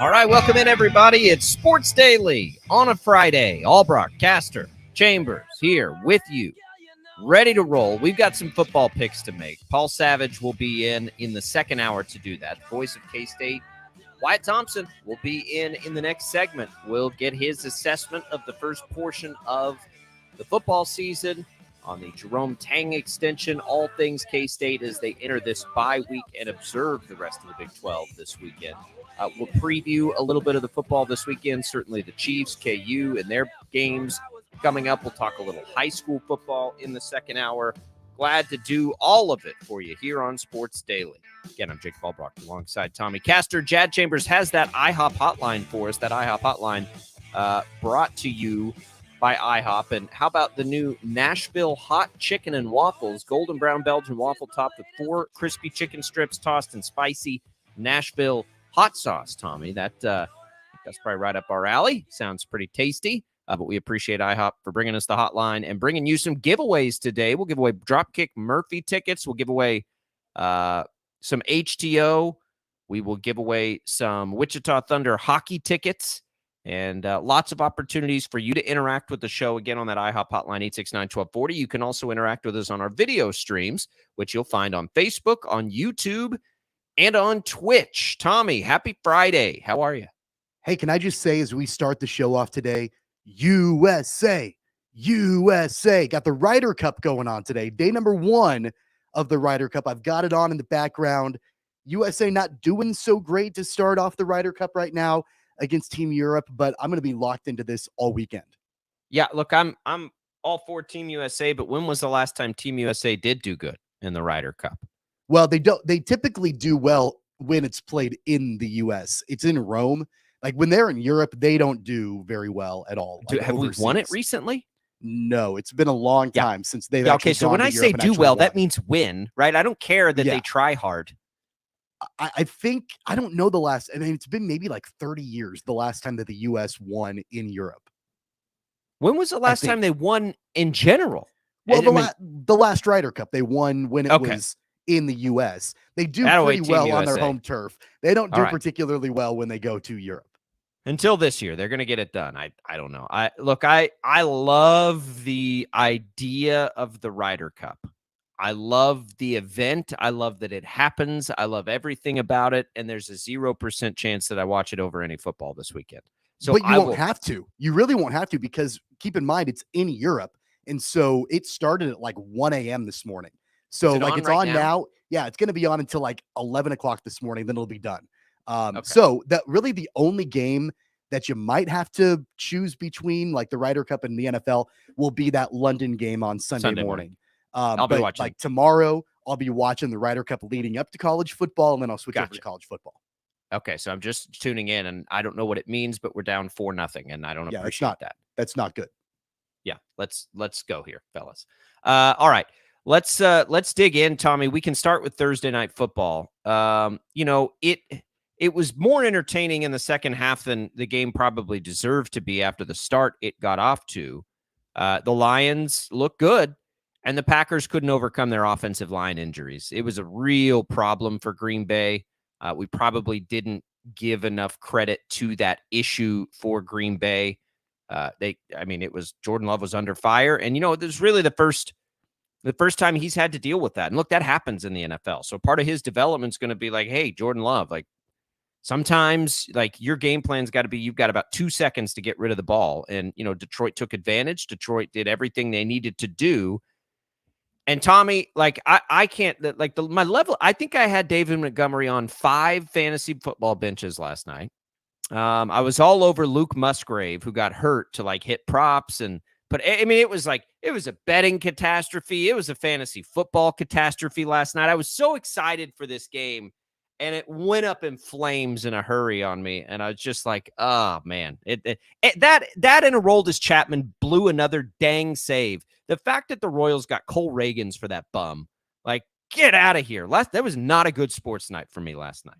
All right, welcome in, everybody. It's Sports Daily on a Friday. Albracht, Castor, Chambers here with you, ready to roll. We've got some football picks to make. Paul Savage will be in the second hour to do that. Voice of K-State, Wyatt Thompson, will be in the next segment. We'll get his assessment of the first portion of the football season on the Jerome Tang extension, all things K-State as they enter this bye week and observe the rest of the Big 12 this weekend. We'll preview a little bit of the football this weekend, certainly the Chiefs, KU, and their games coming up. We'll talk a little high school football in the second hour. Glad to do all of it for you here on Sports Daily. Again, I'm Jacob Albracht alongside Tommy Castor. Jad Chambers has that IHOP hotline for us, that IHOP hotline brought to you by IHOP. And how about the new Nashville hot chicken and waffles, golden brown Belgian waffle topped with 4 crispy chicken strips tossed in spicy Nashville hot sauce, Tommy. That's probably right up our alley. Sounds pretty tasty. But we appreciate IHOP for bringing us the hotline and bringing you some giveaways today. We'll give away Dropkick Murphy tickets. We'll give away some HTO. We will give away some Wichita Thunder hockey tickets and lots of opportunities for you to interact with the show again on that IHOP hotline, 869-1240. You can also interact with us on our video streams, which you'll find on Facebook, on YouTube, and on Twitch. Tommy, happy Friday. How are you? Hey, can I just say as we start the show off today, USA, USA. Got the Ryder Cup going on today. Day number 1 of the Ryder Cup. I've got it on in the background. USA not doing so great to start off the Ryder Cup right now against Team Europe, but I'm going to be locked into this all weekend. Yeah, look, I'm all for Team USA, but when was the last time Team USA did do good in the Ryder Cup? Well, they typically do well when it's played in the US. It's in Rome. Like when they're in Europe, they don't do very well at all. Have we won it recently? No, it's been a long time since they've okay, so when I say do well, that means win, right? I don't care that they try hard. I think, I don't know the last, I mean, it's been maybe like 30 years, the last time that the U.S. won in Europe. When was the last time they won in general? Well, the last Ryder Cup, they won when it was in the U.S. They do pretty well on their home turf. They don't do particularly well when they go to Europe. Until this year, they're going to get it done. I don't know. I love the idea of the Ryder Cup. I love the event. I love that it happens. I love everything about it. And there's a 0% chance that I watch it over any football this weekend. So but you won't have to. You really won't have to, because keep in mind, it's in Europe. And so it started at like 1 a.m. this morning. So like it's on now. Yeah, it's going to be on until like 11 o'clock this morning. Then it'll be done. So that really the only game that you might have to choose between, like the Ryder Cup and the NFL, will be that London game on Sunday morning. I'll be watching. Like tomorrow, I'll be watching the Ryder Cup leading up to college football, and then I'll switch over to college football. Okay, so I'm just tuning in, and I don't know what it means, but we're down 4-0, and I don't appreciate that. That's not good. Yeah, let's go here, fellas. All right, let's dig in, Tommy. We can start with Thursday night football. It was more entertaining in the second half than the game probably deserved to be after the start it got off to. The Lions looked good, and the Packers couldn't overcome their offensive line injuries. It was a real problem for Green Bay. We probably didn't give enough credit to that issue for Green Bay. It was Jordan Love was under fire, and it was really the first time he's had to deal with that. And look, that happens in the NFL. So part of his development is going to be like, hey, Jordan Love, like sometimes like your game plan's got to be, you've got about 2 seconds to get rid of the ball. And, Detroit took advantage. Detroit did everything they needed to do. And Tommy, like I can't, like my level, I think I had David Montgomery on 5 fantasy football benches last night. I was all over Luke Musgrave, who got hurt to like hit props. But I mean, it was a betting catastrophe. It was a fantasy football catastrophe last night. I was so excited for this game, and it went up in flames in a hurry on me. And I was just like, oh man, that and Aroldis Chapman blew another dang save. The fact that the Royals got Cole Reagans for that bum, like, get out of here. That was not a good sports night for me last night.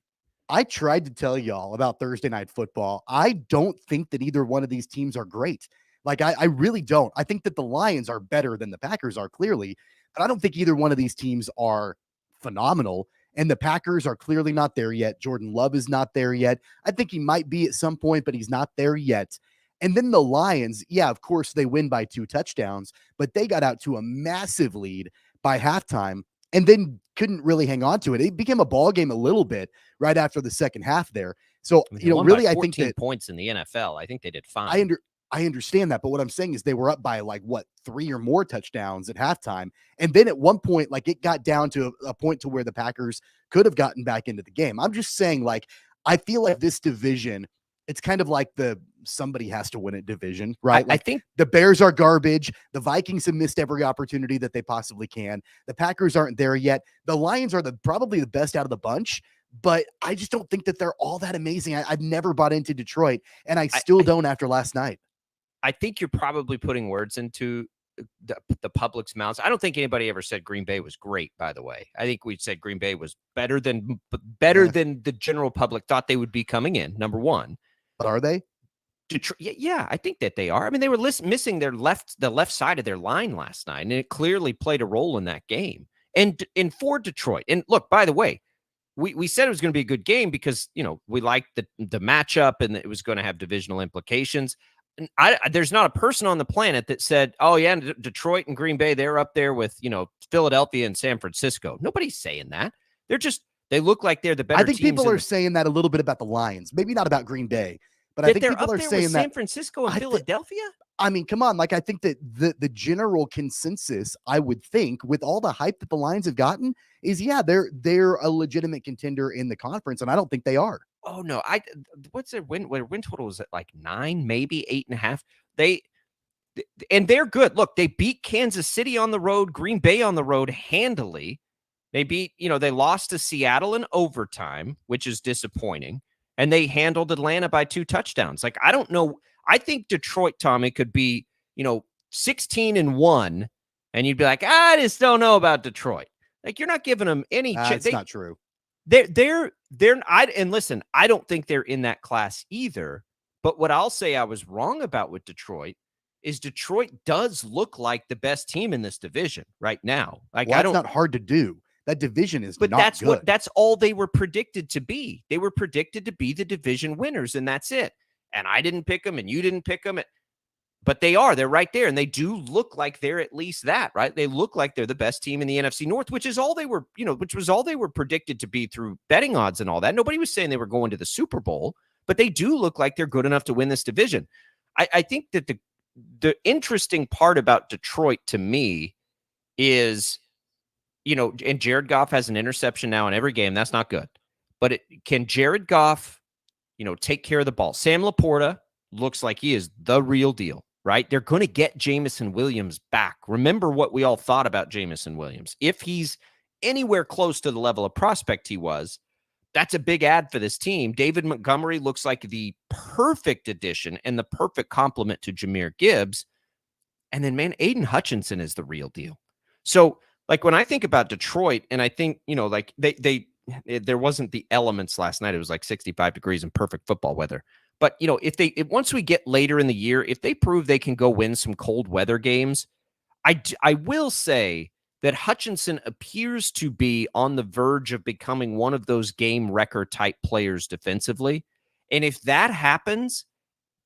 I tried to tell y'all about Thursday night football. I don't think that either one of these teams are great. Like, I really don't. I think that the Lions are better than the Packers are, clearly, but I don't think either one of these teams are phenomenal. And the Packers are clearly not there yet. Jordan Love is not there yet. I think he might be at some point, but he's not there yet. And then the Lions, yeah, of course, they win by 2 touchdowns, but they got out to a massive lead by halftime and then couldn't really hang on to it. It became a ball game a little bit right after the second half there. So, really, I think that points in the NFL, I think they did fine. I understand that, but what I'm saying is they were up by 3 or more touchdowns at halftime. And then at one point, it got down to a point to where the Packers could have gotten back into the game. I'm just saying, I feel like this division, it's kind of like somebody has to win a division, right? I think the Bears are garbage. The Vikings have missed every opportunity that they possibly can. The Packers aren't there yet. The Lions are probably the best out of the bunch, but I just don't think that they're all that amazing. I've never bought into Detroit, and I still don't after last night. I think you're probably putting words into the public's mouths. I don't think anybody ever said Green Bay was great, by the way. I think we said Green Bay was better than the general public thought they would be coming in, number one. But are they? Detroit, yeah, I think that they are. I mean, they were missing the left side of their line last night, and it clearly played a role in that game. And for Detroit, and look, by the way, we said it was going to be a good game because, we liked the matchup and it was going to have divisional implications. And there's not a person on the planet that said, oh, yeah, Detroit and Green Bay, they're up there with, Philadelphia and San Francisco. Nobody's saying that. They look like they're the better teams. I think people are saying that a little bit about the Lions, maybe not about Green Bay, but I think people are saying that San Francisco and Philadelphia. I mean, come on. I think that the general consensus, I would think, with all the hype that the Lions have gotten, is they're a legitimate contender in the conference, and I don't think they are. Oh no! What's their win? Their win total was at 9, maybe 8.5. And they're good. Look, they beat Kansas City on the road, Green Bay on the road handily. They beat, they lost to Seattle in overtime, which is disappointing, and they handled Atlanta by 2 touchdowns. I don't know. I think Detroit, Tommy, could be 16-1, and you'd be like, I just don't know about Detroit. You're not giving them any. That's not true. And listen, I don't think they're in that class either. But what I'll say I was wrong about with Detroit is Detroit does look like the best team in this division right now. That's not hard to do. That division is not good. That's all they were predicted to be. They were predicted to be the division winners, and that's it. And I didn't pick them, and you didn't pick them. But they are. They're right there, and they do look like they're at least that, right? They look like they're the best team in the NFC North, which is all they were, which was all they were predicted to be through betting odds and all that. Nobody was saying they were going to the Super Bowl, but they do look like they're good enough to win this division. I think that the interesting part about Detroit to me is, and Jared Goff has an interception now in every game. That's not good. But can Jared Goff, take care of the ball? Sam Laporta looks like he is the real deal. Right? They're going to get Jameson Williams back. Remember what we all thought about Jameson Williams. If he's anywhere close to the level of prospect he was, that's a big add for this team. David Montgomery looks like the perfect addition and the perfect complement to Jahmyr Gibbs. And then, man, Aiden Hutchinson is the real deal. So, when I think about Detroit, and I think, there wasn't the elements last night. It was 65 degrees and perfect football weather. But, once we get later in the year, if they prove they can go win some cold weather games, I will say that Hutchinson appears to be on the verge of becoming one of those game wrecker type players defensively. And if that happens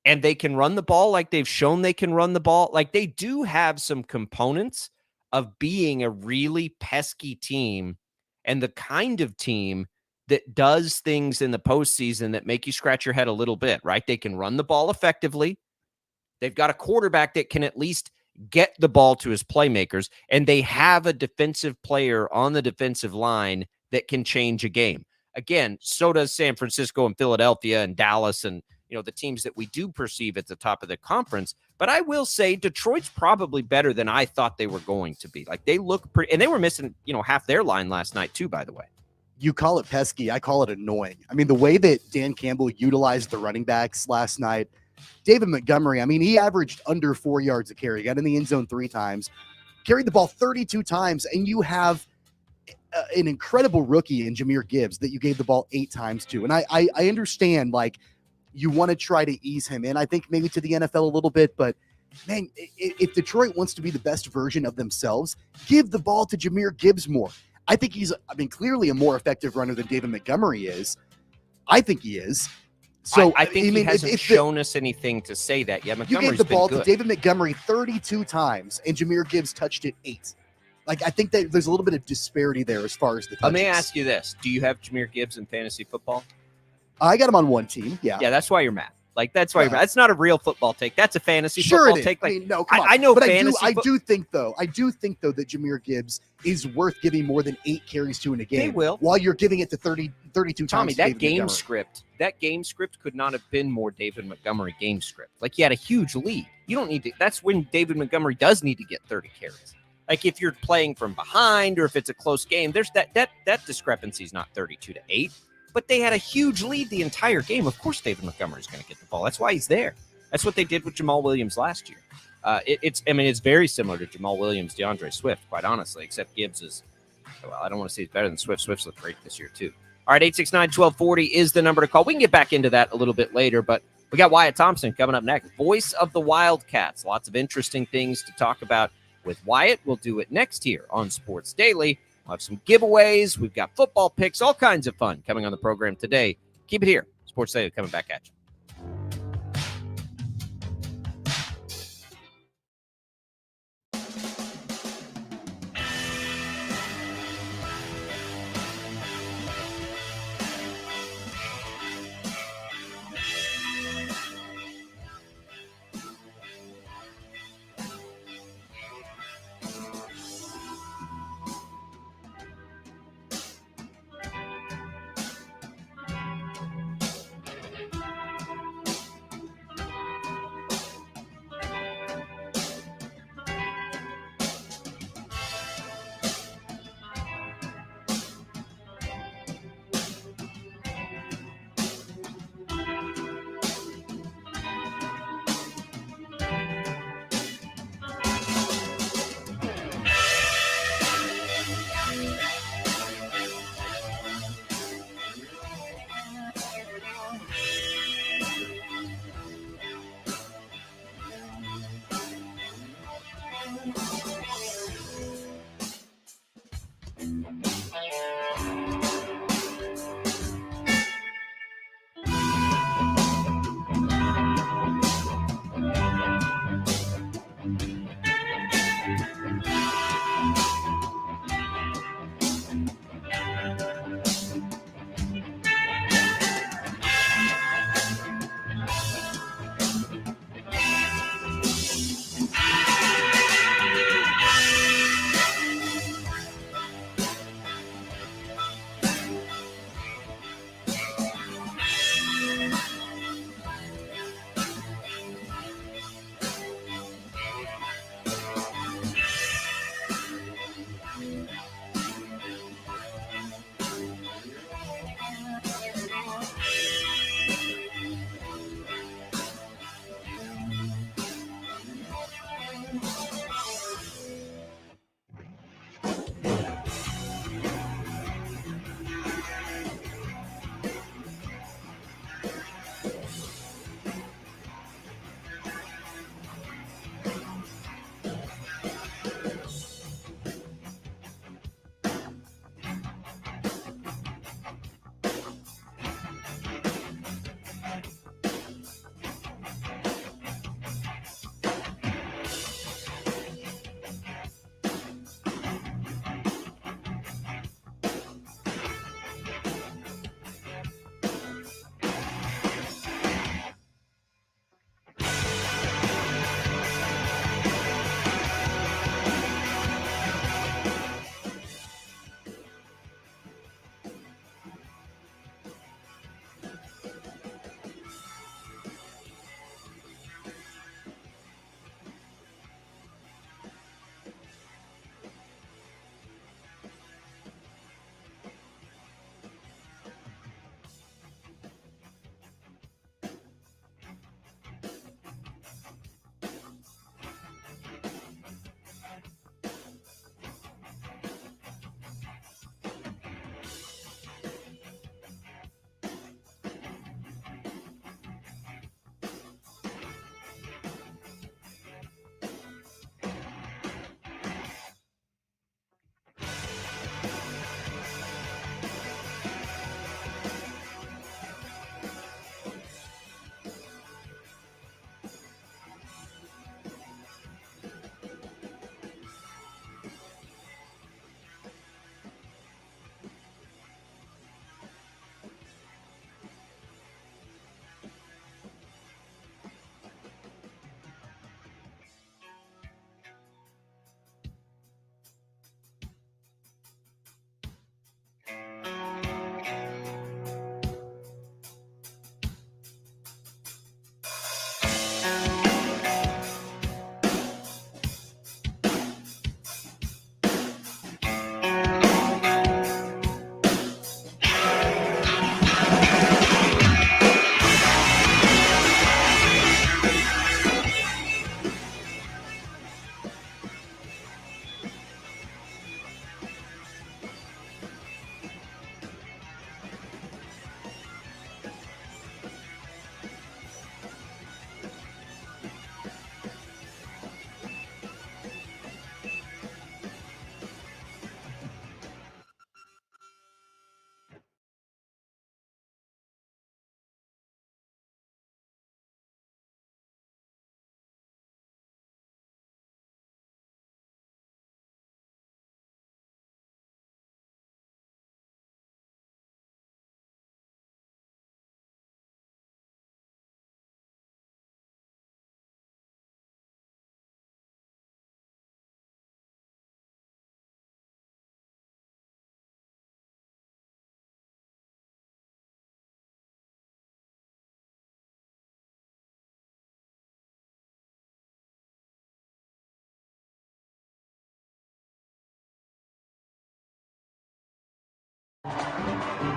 and they can run the ball like they've shown they can run the ball, they do have some components of being a really pesky team and the kind of team that does things in the postseason that make you scratch your head a little bit, right? They can run the ball effectively. They've got a quarterback that can at least get the ball to his playmakers, and they have a defensive player on the defensive line that can change a game. Again, so does San Francisco and Philadelphia and Dallas and, the teams that we do perceive at the top of the conference. But I will say Detroit's probably better than I thought they were going to be. They look pretty, and they were missing, half their line last night too, by the way. You call it pesky. I call it annoying. I mean, the way that Dan Campbell utilized the running backs last night, David Montgomery, he averaged under 4 yards a carry, got in the end zone 3 times, carried the ball 32 times, and you have an incredible rookie in Jahmyr Gibbs that you gave the ball 8 times to. And I understand, you want to try to ease him in, I think maybe to the NFL a little bit, but man, if Detroit wants to be the best version of themselves, give the ball to Jahmyr Gibbs more. I think he's, clearly a more effective runner than David Montgomery is. I think he is. So I think he hasn't shown us anything to say that yet. You gave the ball to David Montgomery 32 times, and Jahmyr Gibbs touched it 8. Like, I think that there's a little bit of disparity there as far as the touches. Let me ask you this. Do you have Jahmyr Gibbs in fantasy football? I got him on one team, yeah. Yeah, that's why you're mad. Like, that's why you're mad. That's not a real football take. That's a fantasy football take. Like, no, come on. I know but fantasy I do think, though, that Jahmyr Gibbs is worth giving more than 8 carries to in a game. They will. While you're giving it to 32 Tommy, times. that game script could not have been more David Montgomery game script. Like, he had a huge lead. You don't need to. That's when David Montgomery does need to get 30 carries. Like, if you're playing from behind or if it's a close game, there's that discrepancy is not 32-8. But they had a huge lead the entire game. Of course, David Montgomery is going to get the ball. That's why he's there. That's what they did with Jamal Williams last year. It's very similar to Jamal Williams, DeAndre Swift, quite honestly, except Gibbs is, well, I don't want to say he's better than Swift. Swift's looked great this year, too. All right, 869-1240 is the number to call. We can get back into that a little bit later, but we got Wyatt Thompson coming up next. Voice of the Wildcats. Lots of interesting things to talk about with Wyatt. We'll do it next here on Sports Daily. We'll have some giveaways. We've got football picks, all kinds of fun coming on the program today. Keep it here. Sports Daily coming back at you.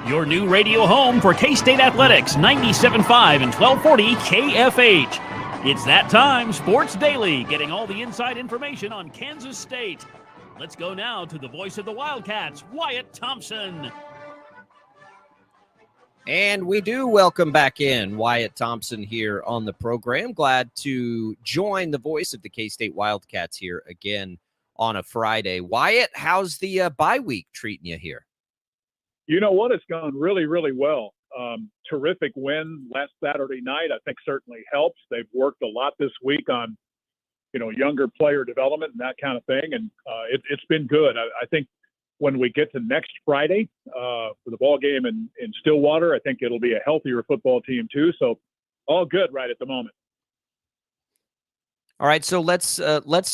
Your new radio home for K-State Athletics, 97.5 and 1240 KFH. It's that time, Sports Daily, getting all the inside information on Kansas State. Let's go now to the voice of the Wildcats, Wyatt Thompson. And we do welcome back in Wyatt Thompson here on the program. Glad to join the voice of the K-State Wildcats here again on a Friday. Wyatt, how's the bye week treating you here? You know what? It's gone really, really well. Terrific win last Saturday night. I think certainly helps. They've worked a lot this week on, younger player development and that kind of thing. And it's been good. I think when we get to next Friday for the ball game in Stillwater, I think it'll be a healthier football team too. So all good right at the moment. All right. So let's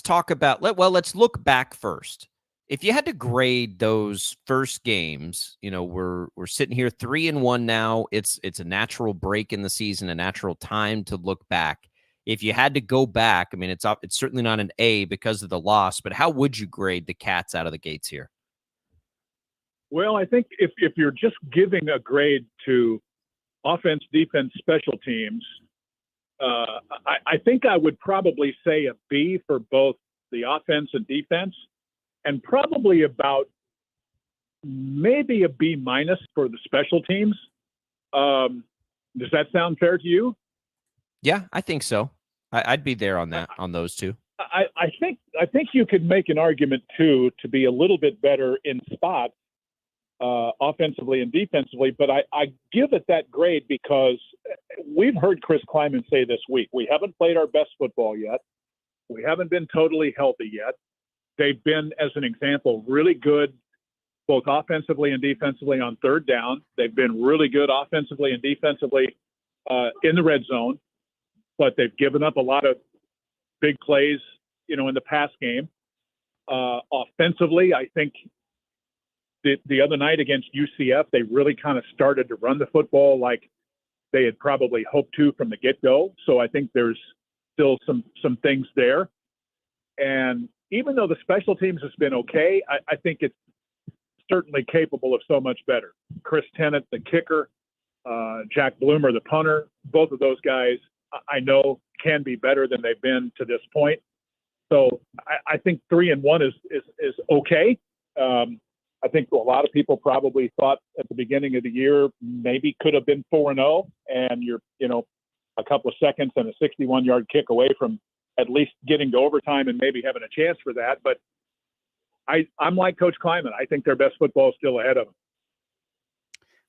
talk about, let's look back first. If you had to grade those first games, we're sitting here 3-1 now. It's a natural break in the season, a natural time to look back. If you had to go back, I mean, it's certainly not an A because of the loss, but how would you grade the Cats out of the gates here? Well, I think if you're just giving a grade to offense, defense, special teams, I think I would probably say a B for both the offense and defense. And probably about maybe a B- for the special teams. Does that sound fair to you? Yeah, I think so. I'd be there on that, on those two. I think you could make an argument too to be a little bit better in spots, offensively and defensively. But I give it that grade because we've heard Chris Kleiman say this week, we haven't played our best football yet. We haven't been totally healthy yet. They've been, as an example, really good both offensively and defensively on third down. They've been really good offensively and defensively in the red zone, but they've given up a lot of big plays, in the pass game. Offensively, I think the other night against UCF, they really kind of started to run the football like they had probably hoped to from the get-go. So I think there's still some things there. And even though the special teams has been okay, I think it's certainly capable of so much better. Chris Tennant, the kicker, Jack Bloomer, the punter, both of those guys I know can be better than they've been to this point. So I think 3-1 is okay. I think a lot of people probably thought at the beginning of the year maybe could have been 4-0, and you're a couple of seconds and a 61-yard kick away from at least getting to overtime and maybe having a chance for that. But I'm like Coach Kleiman. I think their best football is still ahead of them.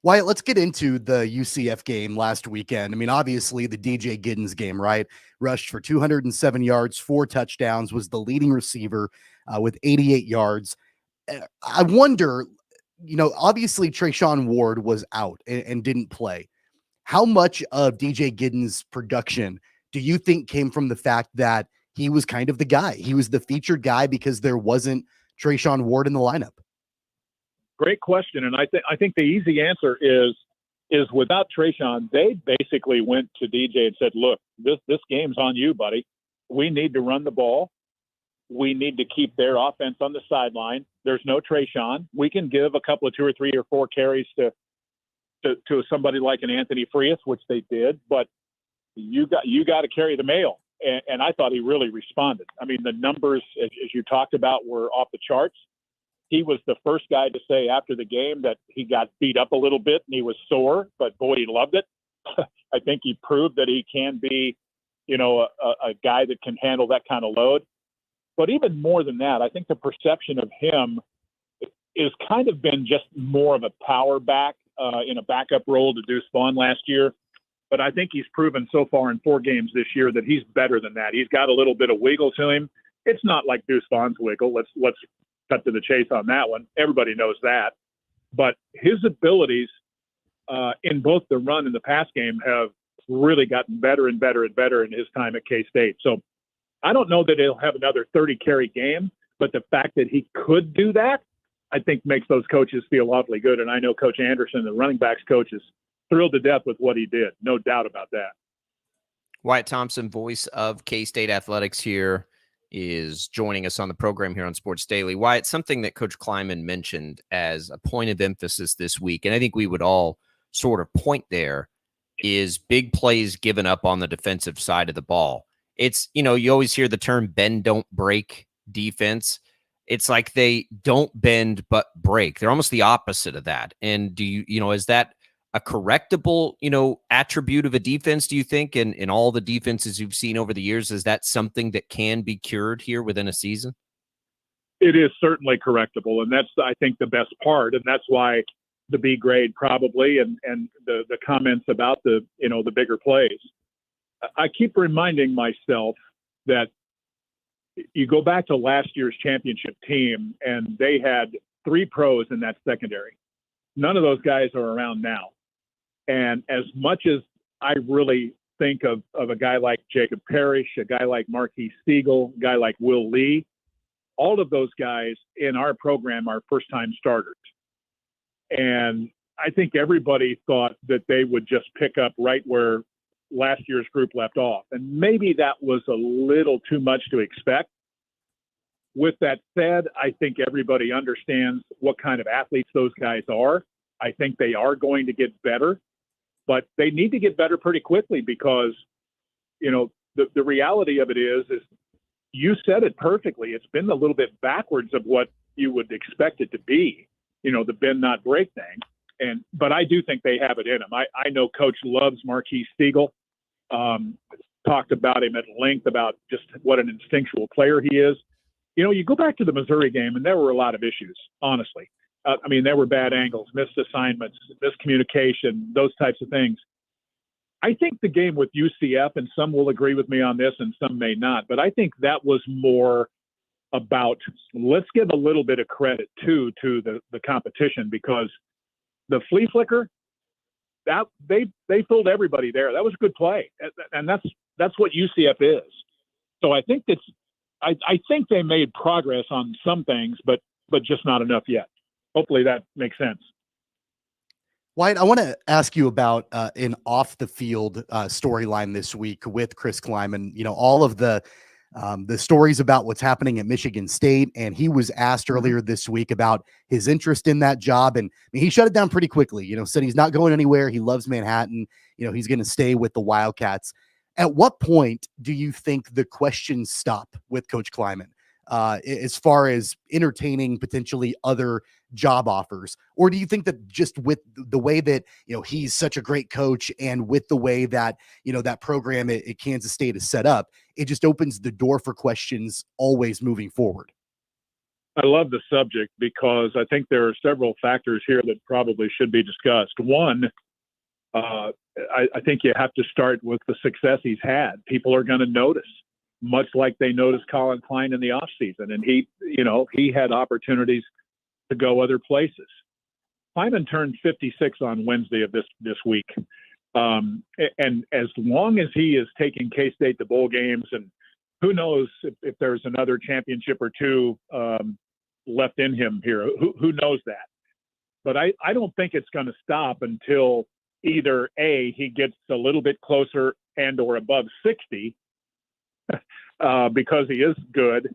Wyatt, let's get into the UCF game last weekend. I mean, obviously the DJ Giddens game, right? Rushed for 207 yards, 4 touchdowns, was the leading receiver with 88 yards. I wonder, obviously Trayshawn Ward was out and didn't play. How much of DJ Giddens' production do you think came from the fact that he was kind of the guy? He was the featured guy because there wasn't Trayshawn Ward in the lineup. Great question. And I think the easy answer is without Trayshawn, they basically went to DJ and said, look, this game's on you, buddy. We need to run the ball. We need to keep their offense on the sideline. There's no Trayshawn. We can give a couple of 2 or 3 or 4 carries to somebody like an Anthony Frias, which they did, but you got to carry the mail. And I thought he really responded. I mean, the numbers, as you talked about, were off the charts. He was the first guy to say after the game that he got beat up a little bit and he was sore, but boy, he loved it. I think he proved that he can be, a guy that can handle that kind of load. But even more than that, I think the perception of him is kind of been just more of a power back in a backup role to Deuce Vaughn last year. But I think he's proven so far in 4 games this year that he's better than that. He's got a little bit of wiggle to him. It's not like Deuce Vaughn's wiggle. Let's cut to the chase on that one. Everybody knows that. But his abilities in both the run and the pass game have really gotten better and better and better in his time at K-State. So I don't know that he'll have another 30-carry game, but the fact that he could do that, I think makes those coaches feel awfully good. And I know Coach Anderson, the running backs coach, is thrilled to death with what he did. No doubt about that. Wyatt Thompson, voice of K-State Athletics here. is joining us on the program here on Sports Daily. Wyatt, something that Coach Kleiman mentioned as a point of emphasis this week, and I think we would all sort of point there, is big plays given up on the defensive side of the ball. It's, you always hear the term bend, don't break defense. It's like they don't bend but break. They're almost the opposite of that. And is that a correctable, attribute of a defense, do you think, in all the defenses you've seen over the years? Is that something that can be cured here within a season? It is certainly correctable, and that's, I think, the best part, and that's why the B grade probably, and the comments about the bigger plays. I keep reminding myself that you go back to last year's championship team, and they had 3 pros in that secondary. None of those guys are around now. And as much as I really think of a guy like Jacob Parrish, a guy like Marquis Siegel, a guy like Will Lee, all of those guys in our program are first-time starters. And I think everybody thought that they would just pick up right where last year's group left off. And maybe that was a little too much to expect. With that said, I think everybody understands what kind of athletes those guys are. I think they are going to get better, but they need to get better pretty quickly because, the reality of it is you said it perfectly. It's been a little bit backwards of what you would expect it to be, the bend not break thing. But I do think they have it in them. I know Coach loves Marquis Siegel. Talked about him at length about just what an instinctual player he is. You go back to the Missouri game, and there were a lot of issues, honestly. There were bad angles, missed assignments, miscommunication, those types of things. I think the game with UCF, and some will agree with me on this and some may not, but I think that was more about, let's give a little bit of credit to the competition, because the flea flicker, that they fooled everybody there. That was a good play. And that's what UCF is. So I think I think they made progress on some things, but just not enough yet. Hopefully that makes sense. Wyatt, I want to ask you about an off the field storyline this week with Chris Kleiman. All of the stories about what's happening at Michigan State, and he was asked earlier this week about his interest in that job, and he shut it down pretty quickly. Said he's not going anywhere. He loves Manhattan. He's going to stay with the Wildcats. At what point do you think the questions stop with Coach Kleiman as far as entertaining potentially other job offers? Or do you think that just with the way that, he's such a great coach, and with the way that, that program at Kansas State is set up, it just opens the door for questions always moving forward? I love the subject because I think there are several factors here that probably should be discussed. One, I think you have to start with the success he's had. People are going to notice, much like they noticed Colin Klein in the offseason. And he had opportunities to go other places. Kleiman turned 56 on Wednesday of this week. And as long as he is taking K-State to bowl games, and who knows if there's another championship or two left in him here, who knows that? But I don't think it's going to stop until either A, he gets a little bit closer and or above 60 because he is good,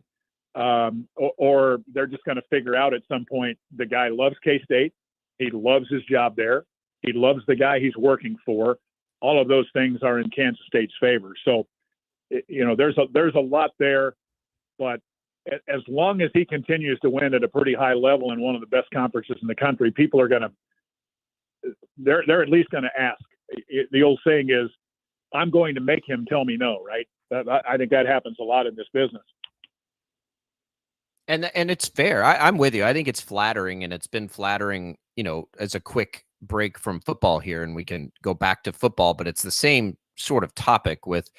or they're just going to figure out at some point the guy loves K-State, he loves his job there, he loves the guy he's working for. All of those things are in Kansas State's favor. So, there's a lot there, but as long as he continues to win at a pretty high level in one of the best conferences in the country, people are going to, they're at least going to ask. The old saying is, I'm going to make him tell me no, right? I think that happens a lot in this business. And it's fair. I'm with you. I think it's flattering, and it's been flattering, as a quick break from football here, and we can go back to football, but it's the same sort of topic with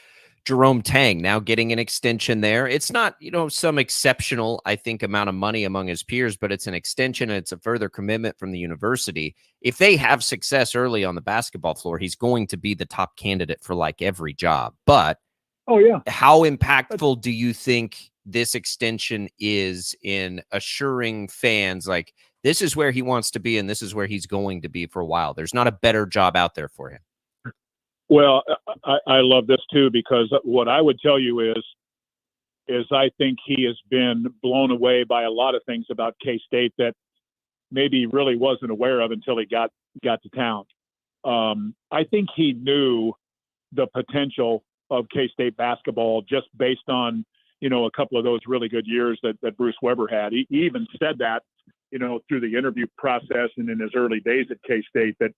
Jerome Tang now getting an extension there. It's not, some exceptional, I think, amount of money among his peers, but it's an extension and it's a further commitment from the university. If they have success early on the basketball floor, he's going to be the top candidate for like every job. But how impactful do you think this extension is in assuring fans like this is where he wants to be and this is where he's going to be for a while? There's not a better job out there for him. Well, I love this too, because what I would tell you is is I think he has been blown away by a lot of things about K-State that maybe he really wasn't aware of until he got to town. I think he knew the potential of K-State basketball just based on, a couple of those really good years that Bruce Weber had. He even said that, through the interview process and in his early days at K-State, that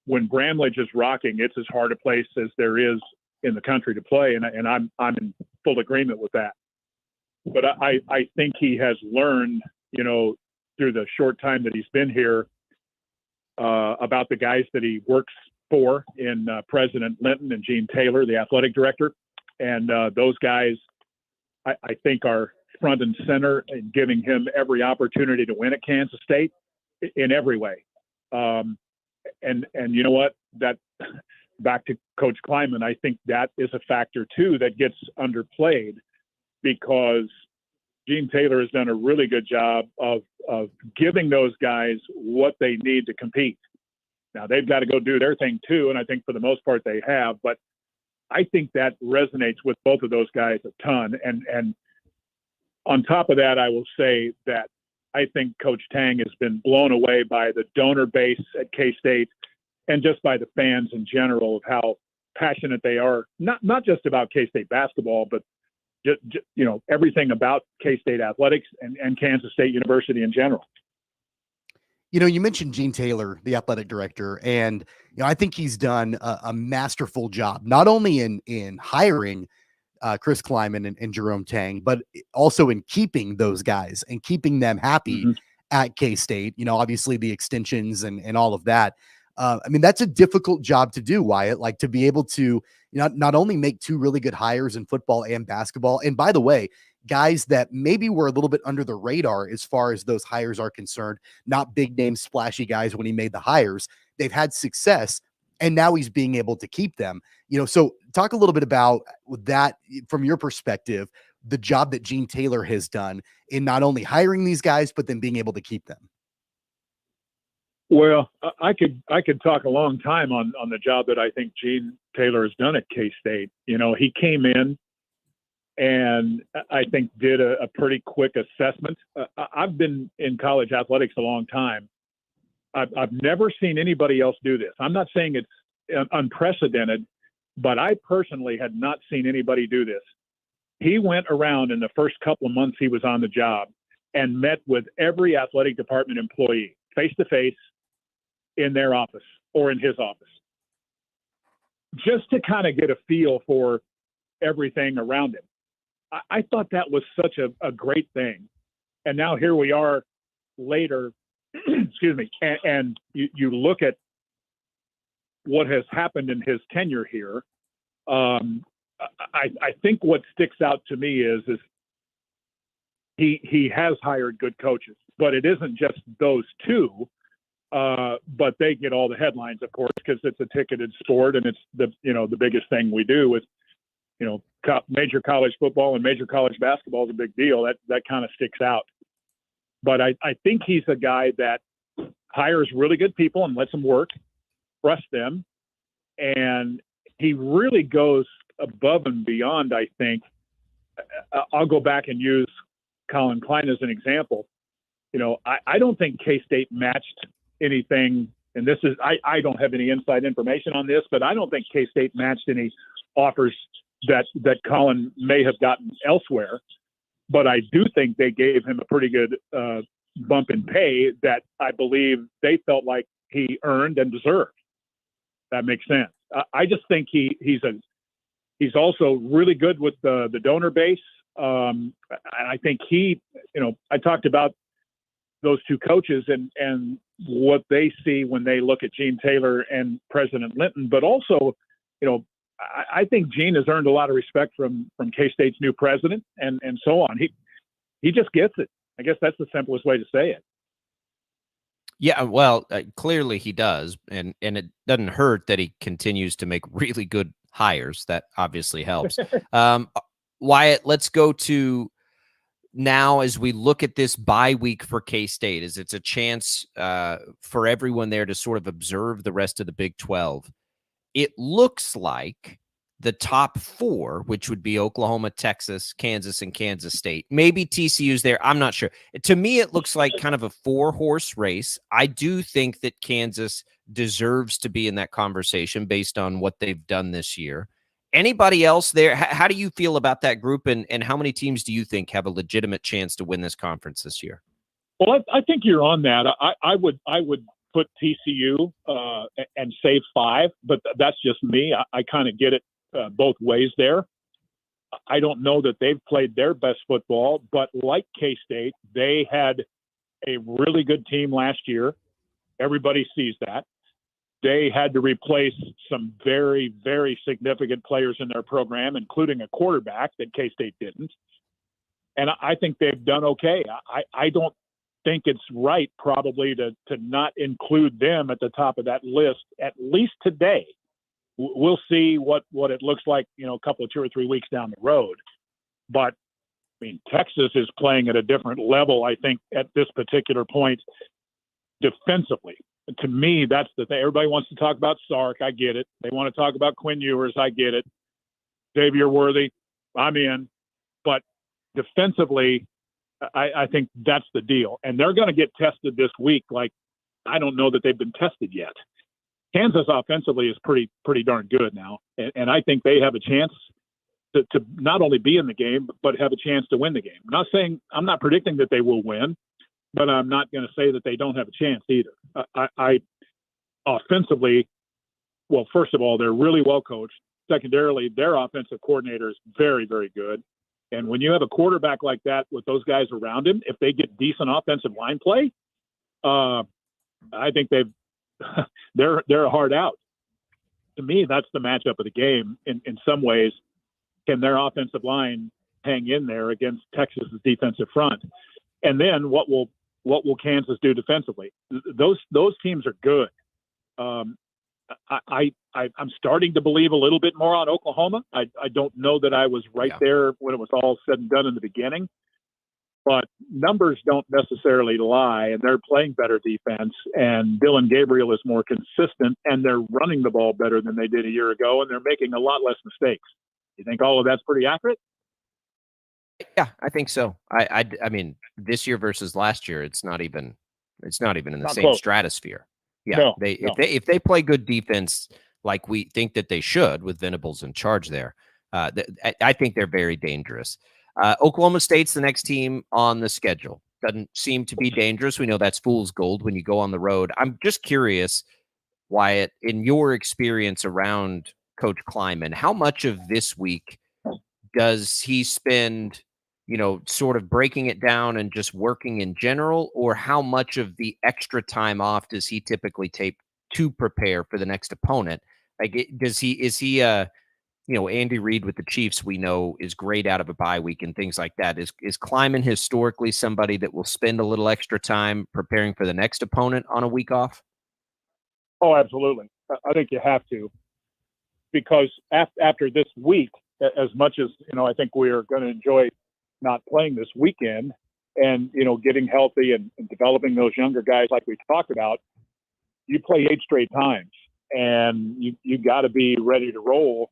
when Bramlage is rocking, it's as hard a place as there is in the country to play. And I'm in full agreement with that. But I think he has learned, through the short time that he's been here, about the guys that he works for in President Linton and Gene Taylor, the athletic director. And those guys, I think, are front and center in giving him every opportunity to win at Kansas State in every way. And you know what? That, back to Coach Kleiman, I think that is a factor too that gets underplayed, because Gene Taylor has done a really good job of giving those guys what they need to compete. Now they've got to go do their thing too, and I think for the most part they have. But I think that resonates with both of those guys a ton. And on top of that, I will say that I think Coach Tang has been blown away by the donor base at K-State and just by the fans in general of how passionate they are, not just about K-State basketball, but just, everything about K-State athletics and Kansas State University in general. You mentioned Gene Taylor, the athletic director, and I think he's done a masterful job, not only in hiring Chris Kleiman and Jerome Tang, but also in keeping those guys and keeping them happy at K-State. Obviously the extensions and all of that. That's a difficult job to do, Wyatt, like to be able to not only make two really good hires in football and basketball. And by the way, guys that maybe were a little bit under the radar as far as those hires are concerned, not big name splashy guys when he made the hires. They've had success, and now he's being able to keep them. So talk a little bit about that from your perspective, the job that Gene Taylor has done in not only hiring these guys, but then being able to keep them. Well, I could talk a long time on the job that I think Gene Taylor has done at K-State. He came in and I think did a pretty quick assessment. I've been in college athletics a long time. I've never seen anybody else do this. I'm not saying it's unprecedented, but I personally had not seen anybody do this. He went around in the first couple of months he was on the job and met with every athletic department employee face to face in their office or in his office, just to kind of get a feel for everything around him. I thought that was such a great thing. And now here we are later, excuse me, and you look at what has happened in his tenure here. I think what sticks out to me is he has hired good coaches, but it isn't just those two. But they get all the headlines, of course, because it's a ticketed sport, and it's the biggest thing we do with major college football and major college basketball is a big deal. That kind of sticks out. But I think he's a guy that hires really good people and lets them work, trusts them, and he really goes above and beyond. I think I'll go back and use Colin Klein as an example. I don't think K-State matched anything, and this is I don't have any inside information on this, but I don't think K-State matched any offers that Colin may have gotten elsewhere. But I do think they gave him a pretty good bump in pay that I believe they felt like he earned and deserved. That makes sense. I just think he's also really good with the donor base. And I think I talked about those two coaches and what they see when they look at Gene Taylor and President Linton, but also, I think Gene has earned a lot of respect from K-State's new president and so on. He just gets it. I guess that's the simplest way to say it. Yeah, well, clearly he does, and it doesn't hurt that he continues to make really good hires. That obviously helps. Wyatt, let's go to now as we look at this bye week for K-State, as it's a chance for everyone there to sort of observe the rest of the Big 12. It looks like the top four, which would be Oklahoma, Texas, Kansas, and Kansas State. Maybe TCU's there. I'm not sure. To me, it looks like kind of a 4-horse race. I do think that Kansas deserves to be in that conversation based on what they've done this year. Anybody else there? How do you feel about that group, and how many teams do you think have a legitimate chance to win this conference this year? Well, I think you're on that. I would put TCU and say 5, but that's just me. I kind of get it both ways there. I don't know that they've played their best football, but like K-State, they had a really good team last year. Everybody sees that. They had to replace some very, very significant players in their program, including a quarterback that K-State didn't. And I think they've done okay. I don't think it's right probably to not include them at the top of that list, at least today. We'll see what it looks like, a couple of 2 or 3 weeks down the road. But I mean, Texas is playing at a different level, I think, at this particular point defensively. To me, that's the thing. Everybody wants to talk about Sark. I get it. They want to talk about Quinn Ewers. I get it. Xavier Worthy, I'm in. But defensively, I think that's the deal. And they're going to get tested this week. Like, I don't know that they've been tested yet. Kansas offensively is pretty darn good now. And I think they have a chance to not only be in the game, but have a chance to win the game. I'm not predicting that they will win, but I'm not going to say that they don't have a chance either. I offensively, well, first of all, they're really well coached. Secondarily, their offensive coordinator is very, very good. And when you have a quarterback like that with those guys around him, if they get decent offensive line play, I think they're a hard out. To me, that's the matchup of the game. In some ways, can their offensive line hang in there against Texas's defensive front? And then what will Kansas do defensively? Those teams are good. I'm starting to believe a little bit more on Oklahoma. I don't know that I was right there when it was all said and done in the beginning, but numbers don't necessarily lie, and they're playing better defense, and Dylan Gabriel is more consistent, and they're running the ball better than they did a year ago, and they're making a lot less mistakes. You think all of that's pretty accurate? Yeah, I think so. I mean, this year versus last year, it's not even in the same close. Stratosphere. Yeah, if they play good defense like we think that they should, with Venables in charge there, I think they're very dangerous. Oklahoma State's the next team on the schedule. Doesn't seem to be dangerous. We know that's fool's gold when you go on the road. I'm just curious, Wyatt, in your experience around Coach Kleiman, how much of this week does he spend, sort of breaking it down and just working in general, or how much of the extra time off does he typically take to prepare for the next opponent? Like, is he Andy Reid with the Chiefs, we know, is great out of a bye week and things like that. Is Kleiman historically somebody that will spend a little extra time preparing for the next opponent on a week off? Oh, absolutely. I think you have to, because after this week, as much as, I think we are going to enjoy not playing this weekend and, getting healthy and developing those younger guys like we talked about, you play 8 straight times, and you got to be ready to roll.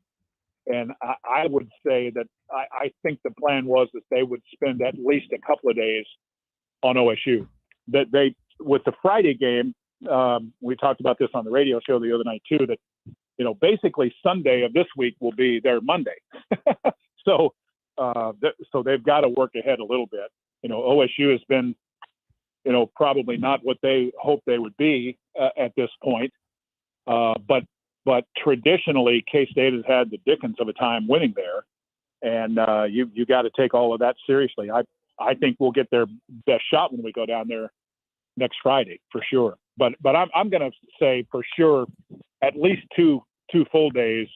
And I would say that I think the plan was that they would spend at least a couple of days on OSU. That they, with the Friday game, we talked about this on the radio show the other night too, that, basically Sunday of this week will be their Monday. So they've got to work ahead a little bit. OSU has been, probably not what they hoped they would be at this point. But traditionally, K-State has had the dickens of a time winning there, and you got to take all of that seriously. I think we'll get their best shot when we go down there next Friday for sure. But I'm going to say for sure at least two full days,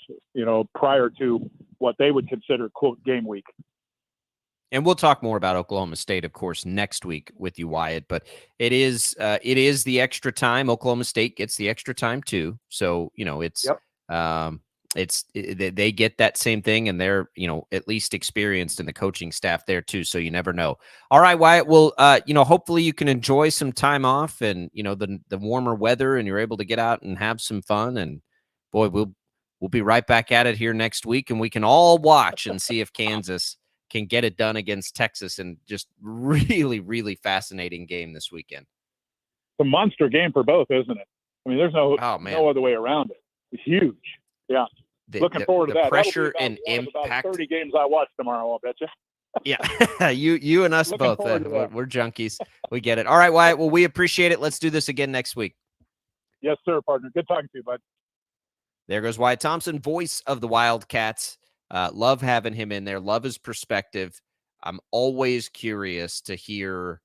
prior to what they would consider quote game week. And we'll talk more about Oklahoma State, of course, next week with you, Wyatt. But it is the extra time. Oklahoma State gets the extra time too. So they get that same thing, and they're at least experienced in the coaching staff there too. So you never know. All right, Wyatt. Well, hopefully you can enjoy some time off and the warmer weather, and you're able to get out and have some fun. And boy, we'll we'll be right back at it here next week, and we can all watch and see if Kansas can get it done against Texas. And just really, really fascinating game this weekend. It's a monster game for both, isn't it? I mean, there's no other way around it. It's huge. Yeah. Looking forward to that. Pressure and impact. About 30 games I watch tomorrow, I'll bet you. Yeah, you and us both. We're junkies. We get it. All right, Wyatt. Well, we appreciate it. Let's do this again next week. Yes, sir, partner. Good talking to you, bud. There goes Wyatt Thompson, voice of the Wildcats. Love having him in there. Love his perspective. I'm always curious to hear,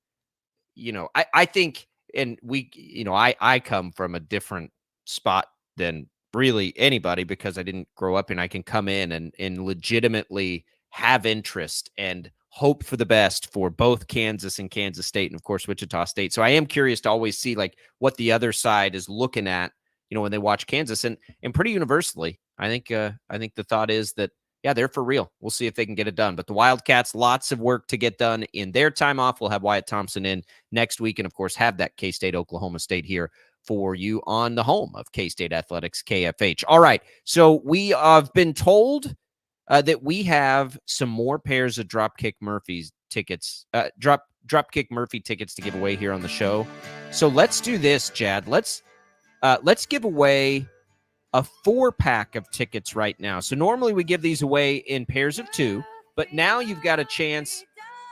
I think, and I come from a different spot than really anybody because I didn't grow up and I can come in and legitimately have interest and hope for the best for both Kansas and Kansas State and, of course, Wichita State. So I am curious to always see like what the other side is looking at, when they watch Kansas, and pretty universally, I think the thought is that, yeah, they're for real. We'll see if they can get it done. But the Wildcats, lots of work to get done in their time off. We'll have Wyatt Thompson in next week and, of course, have that K-State, Oklahoma State here for you on the home of K-State Athletics, KFH. All right, so we have been told that we have some more pairs of Dropkick Murphy's tickets, Dropkick Murphy tickets to give away here on the show. So let's do this, Jad. Let's give away a 4-pack of tickets right now. So normally we give these away in pairs of 2, but now you've got a chance,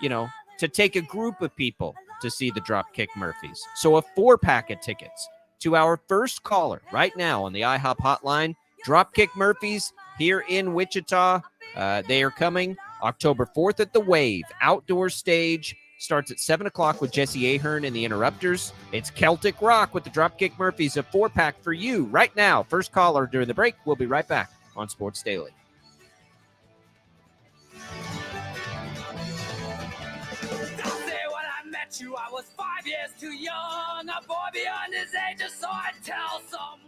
to take a group of people to see the Dropkick Murphys. So a 4-pack of tickets to our first caller right now on the IHOP hotline, Dropkick Murphys here in Wichita. They are coming October 4th at the Wave outdoor stage. Starts at 7 o'clock with Jesse Ahern and the Interrupters. It's Celtic Rock with the Dropkick Murphys, a 4-pack for you right now. First caller during the break. We'll be right back on Sports Daily. I was 5 years too young, a boy beyond his age, so I'd tell someone.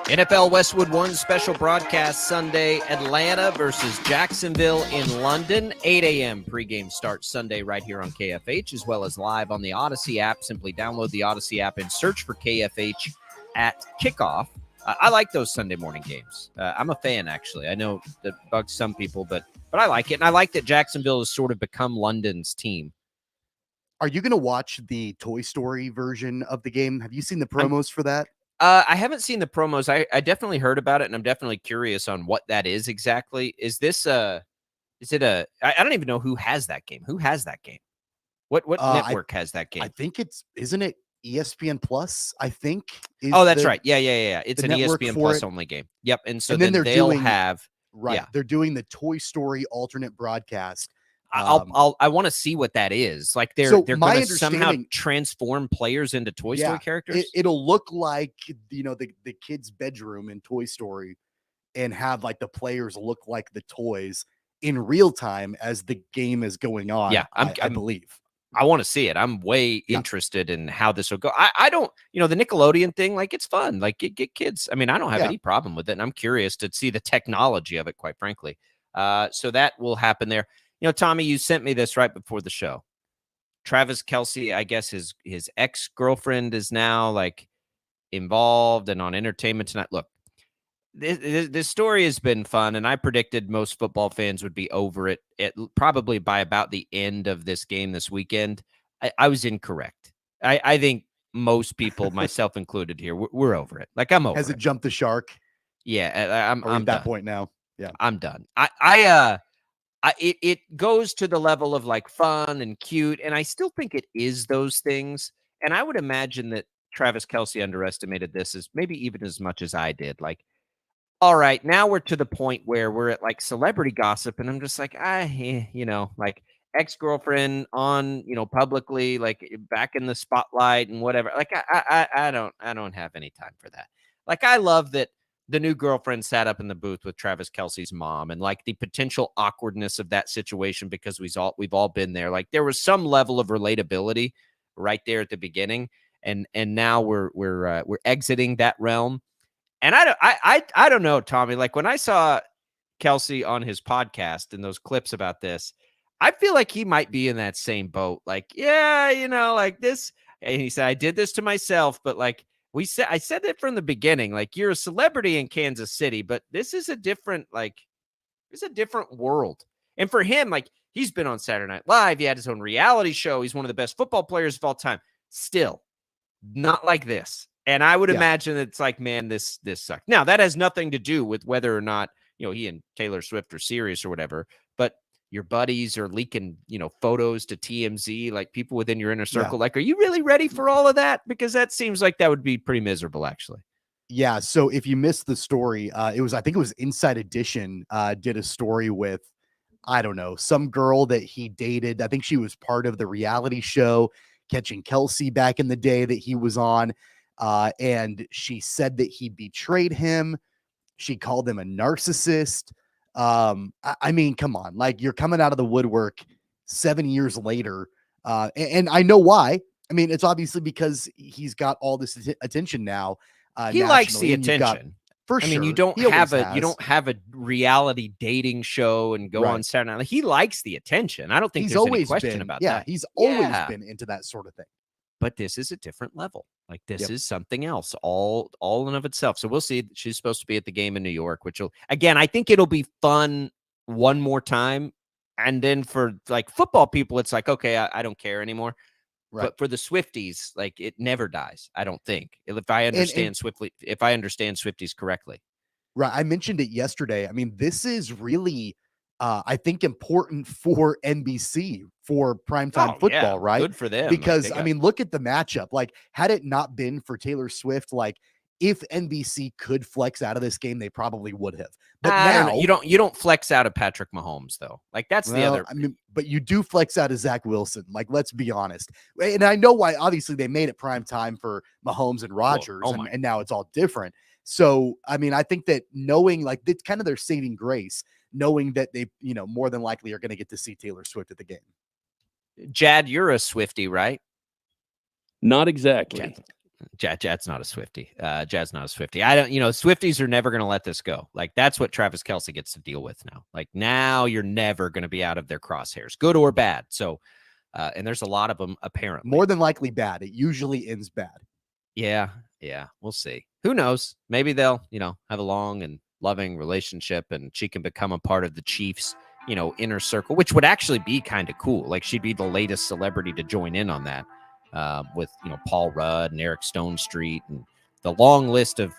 NFL Westwood One special broadcast Sunday, Atlanta versus Jacksonville in London. 8 a.m. pregame start Sunday right here on KFH, as well as live on the Odyssey app. Simply download the Odyssey app and search for KFH at kickoff. I like those Sunday morning games. I'm a fan, actually. I know that bugs some people, but I like it. And I like that Jacksonville has sort of become London's team. Are you going to watch the Toy Story version of the game? Have you seen the promos for that? I haven't seen the promos. I definitely heard about it, and I'm definitely curious on what that is exactly. Is this I don't even know who has that game. Who has that game? What network has that game? I think isn't it ESPN Plus? I think. That's right. Yeah. It's an ESPN Plus only game. Yep. And so then they'll have They're doing the Toy Story alternate broadcast. I want to see what that is. Like they're going to somehow transform players into Toy Story characters. It'll look like the kid's bedroom in Toy Story, and have like the players look like the toys in real time as the game is going on. Yeah, I believe. I want to see it. I'm way interested in how this will go. I don't, the Nickelodeon thing, like it's fun. Like get kids. I mean, I don't have any problem with it, and I'm curious to see the technology of it, quite frankly. So that will happen there. Tommy, you sent me this right before the show. Travis Kelce, I guess his ex-girlfriend is now like involved and on Entertainment Tonight. Look, this story has been fun, and I predicted most football fans would be over it probably by about the end of this game this weekend. I was incorrect. I think most people, myself included here, we're over it. Like I'm over it. Has it jumped the shark? Yeah, I'm at that point now. Yeah, I'm done. It goes to the level of like fun and cute, and I still think it is those things. And I would imagine that Travis Kelce underestimated this as maybe even as much as I did. Like, all right, now we're to the point where we're at like celebrity gossip, and I'm just like, like ex-girlfriend on, publicly, like back in the spotlight and whatever. Like, I don't have any time for that. Like, I love that the new girlfriend sat up in the booth with Travis Kelce's mom, and like the potential awkwardness of that situation, because we've all been there. Like there was some level of relatability right there at the beginning, and now we're exiting that realm. And I don't know, Tommy. Like when I saw Kelce on his podcast and those clips about this, I feel like he might be in that same boat. Like, like this. And he said, I did this to myself, but like. I said that from the beginning, like you're a celebrity in Kansas City, but this is a different world. And for him, like he's been on Saturday Night Live. He had his own reality show. He's one of the best football players of all time. Still not like this. And I would imagine it's like, man, this sucks. Now that has nothing to do with whether or not, he and Taylor Swift are serious or whatever, but your buddies are leaking, photos to TMZ, like people within your inner circle. Like, are you really ready for all of that? Because that seems like that would be pretty miserable, actually. Yeah. So if you missed the story, I think it was Inside Edition did a story with, I don't know, some girl that he dated. I think she was part of the reality show Catching Kelce back in the day that he was on. And she said that he betrayed him. She called him a narcissist. I mean, come on, like you're coming out of the woodwork 7 years later. And I know why. I mean, it's obviously because he's got all this attention now. He likes the attention. For sure. I mean, you don't have a reality dating show and go on Saturday Night. He likes the attention. I don't think there's any question about that. Yeah, he's always been into that sort of thing. But this is a different level. Like this is something else, all in and of itself. So we'll see. She's supposed to be at the game in New York, which will, again, I think it'll be fun one more time. And then for like football people, it's like, okay, I don't care anymore. Right. But for the Swifties, like it never dies. I don't think, if I understand Swifties correctly. Right. I mentioned it yesterday. I mean, this is really, I think, important for NBC for primetime football, right? Good for them. Because, I mean, look at the matchup. Like, had it not been for Taylor Swift, like, if NBC could flex out of this game, they probably would have. But now you don't flex out of Patrick Mahomes, though. Like, that's the other. I mean, but you do flex out of Zach Wilson. Like, let's be honest. And I know why. Obviously, they made it prime time for Mahomes and Rodgers, and now it's all different. So, I mean, I think that knowing, like, it's kind of their saving grace, knowing that they, more than likely are going to get to see Taylor Swift at the game. Jad, you're a Swiftie, right? Not exactly. Jad's not a Swiftie. Jad's not a Swiftie. I don't, Swifties are never going to let this go. Like, that's what Travis Kelce gets to deal with now. Like, now you're never going to be out of their crosshairs, good or bad. So, and there's a lot of them, apparently. More than likely bad. It usually ends bad. Yeah. We'll see. Who knows? Maybe they'll, have a long and loving relationship and she can become a part of the Chiefs, inner circle, which would actually be kind of cool. Like, she'd be the latest celebrity to join in on that. With Paul Rudd and Eric Stone Street and the long list of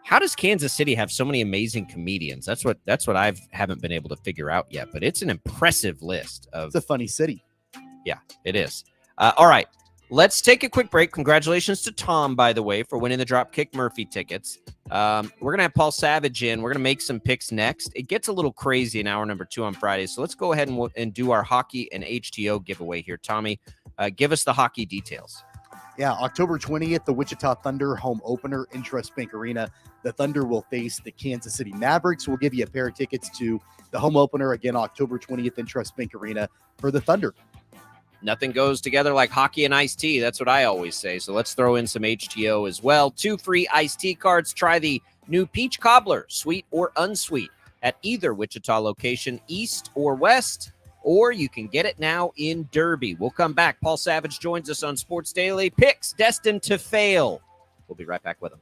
how does Kansas City have so many amazing comedians? That's what I haven't been able to figure out yet, but it's an impressive list of. It's a funny city. Yeah, it is. All right, let's take a quick break. Congratulations to Tom, by the way, for winning the Dropkick Murphy tickets. We're gonna have Paul Savage in. We're gonna make some picks next. It gets a little crazy in hour number 2 on Friday, so let's go ahead and do our hockey and HTO giveaway here. Tommy, give us the hockey details. Yeah, October 20th, the Wichita Thunder home opener, Intrust Bank Arena. The Thunder will face the Kansas City Mavericks. We'll give you a pair of tickets to the home opener, again, October 20th, Intrust Bank Arena for the Thunder. Nothing goes together like hockey and iced tea. That's what I always say. So let's throw in some HTO as well. 2 free iced tea cards. Try the new Peach Cobbler, sweet or unsweet, at either Wichita location, east or west. Or you can get it now in Derby. We'll come back. Paul Savage joins us on Sports Daily. Picks destined to fail. We'll be right back with him.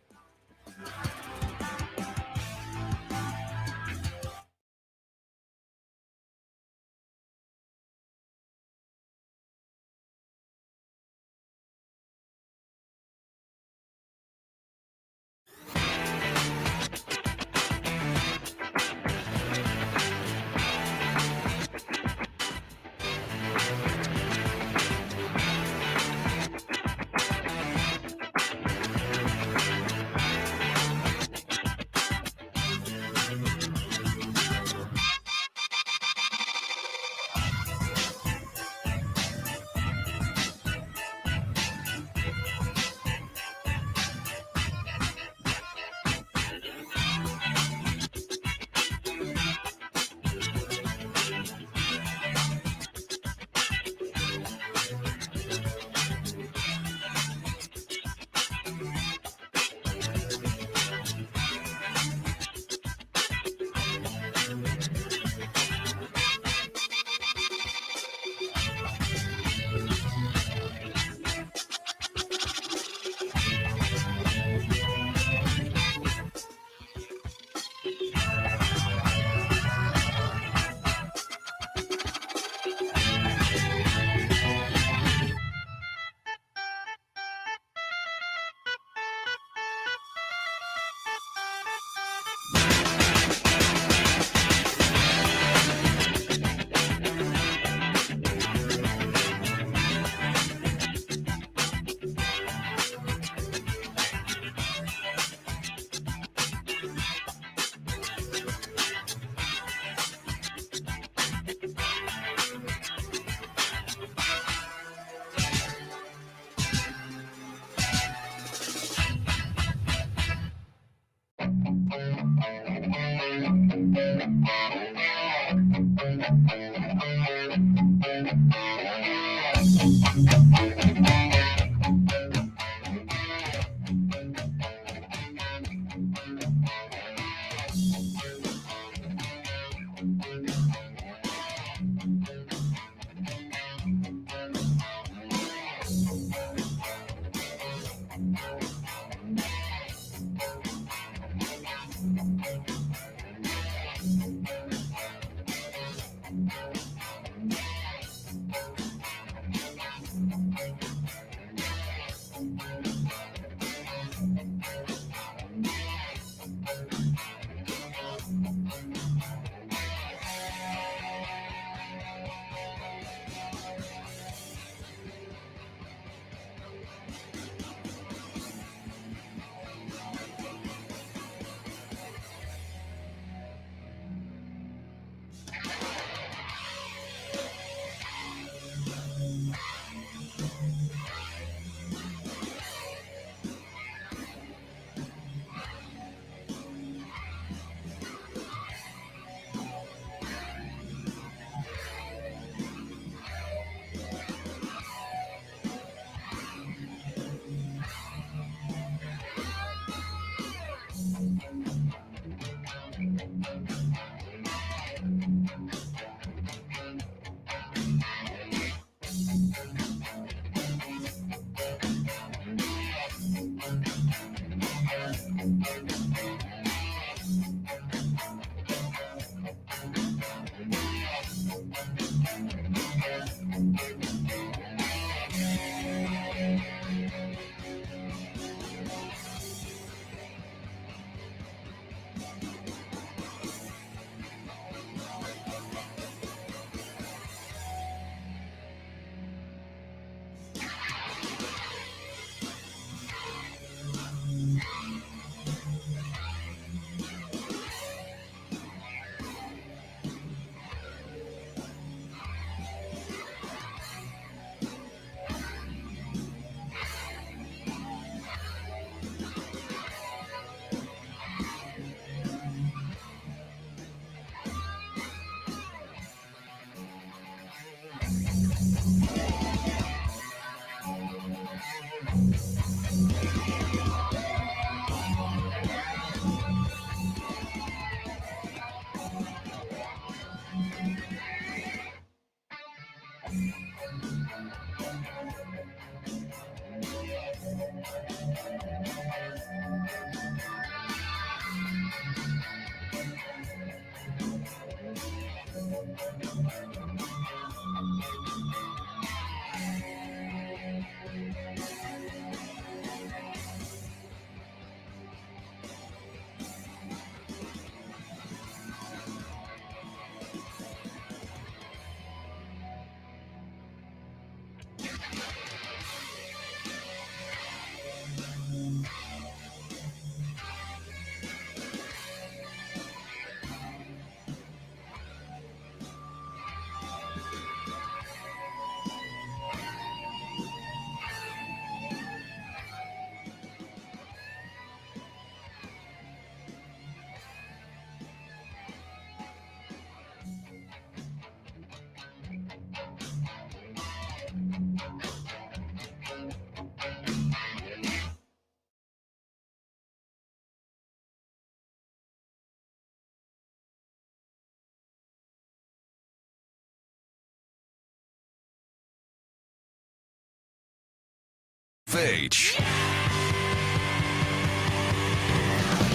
KFH.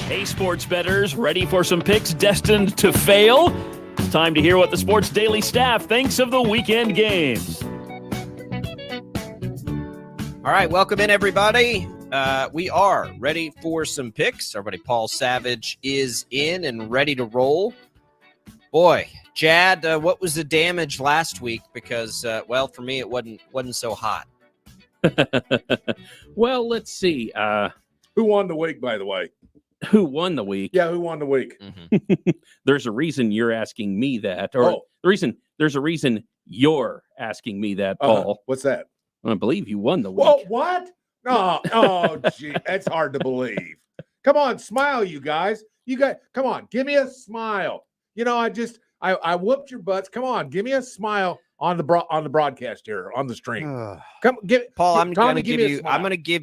Hey, sports bettors, ready for some picks destined to fail? Time to hear what the Sports Daily staff thinks of the weekend games. All right, welcome in, everybody. We are ready for some picks. Our buddy Paul Savage is in and ready to roll. Boy, Chad, what was the damage last week? Because, well, for me, it wasn't so hot. Well, let's see. Who won the week, by the way? Who won the week? Yeah, who won the week? Mm-hmm. There's a reason you're asking me that, or there's a reason you're asking me that, Paul. What's that? I believe you won the week. Whoa, what? Oh, gee, that's hard to believe. Come on, smile, you guys. Come on, give me a smile. You know, I whooped your butts. Come on, give me a smile on the broadcast here on the stream. Come, Paul. I'm going to give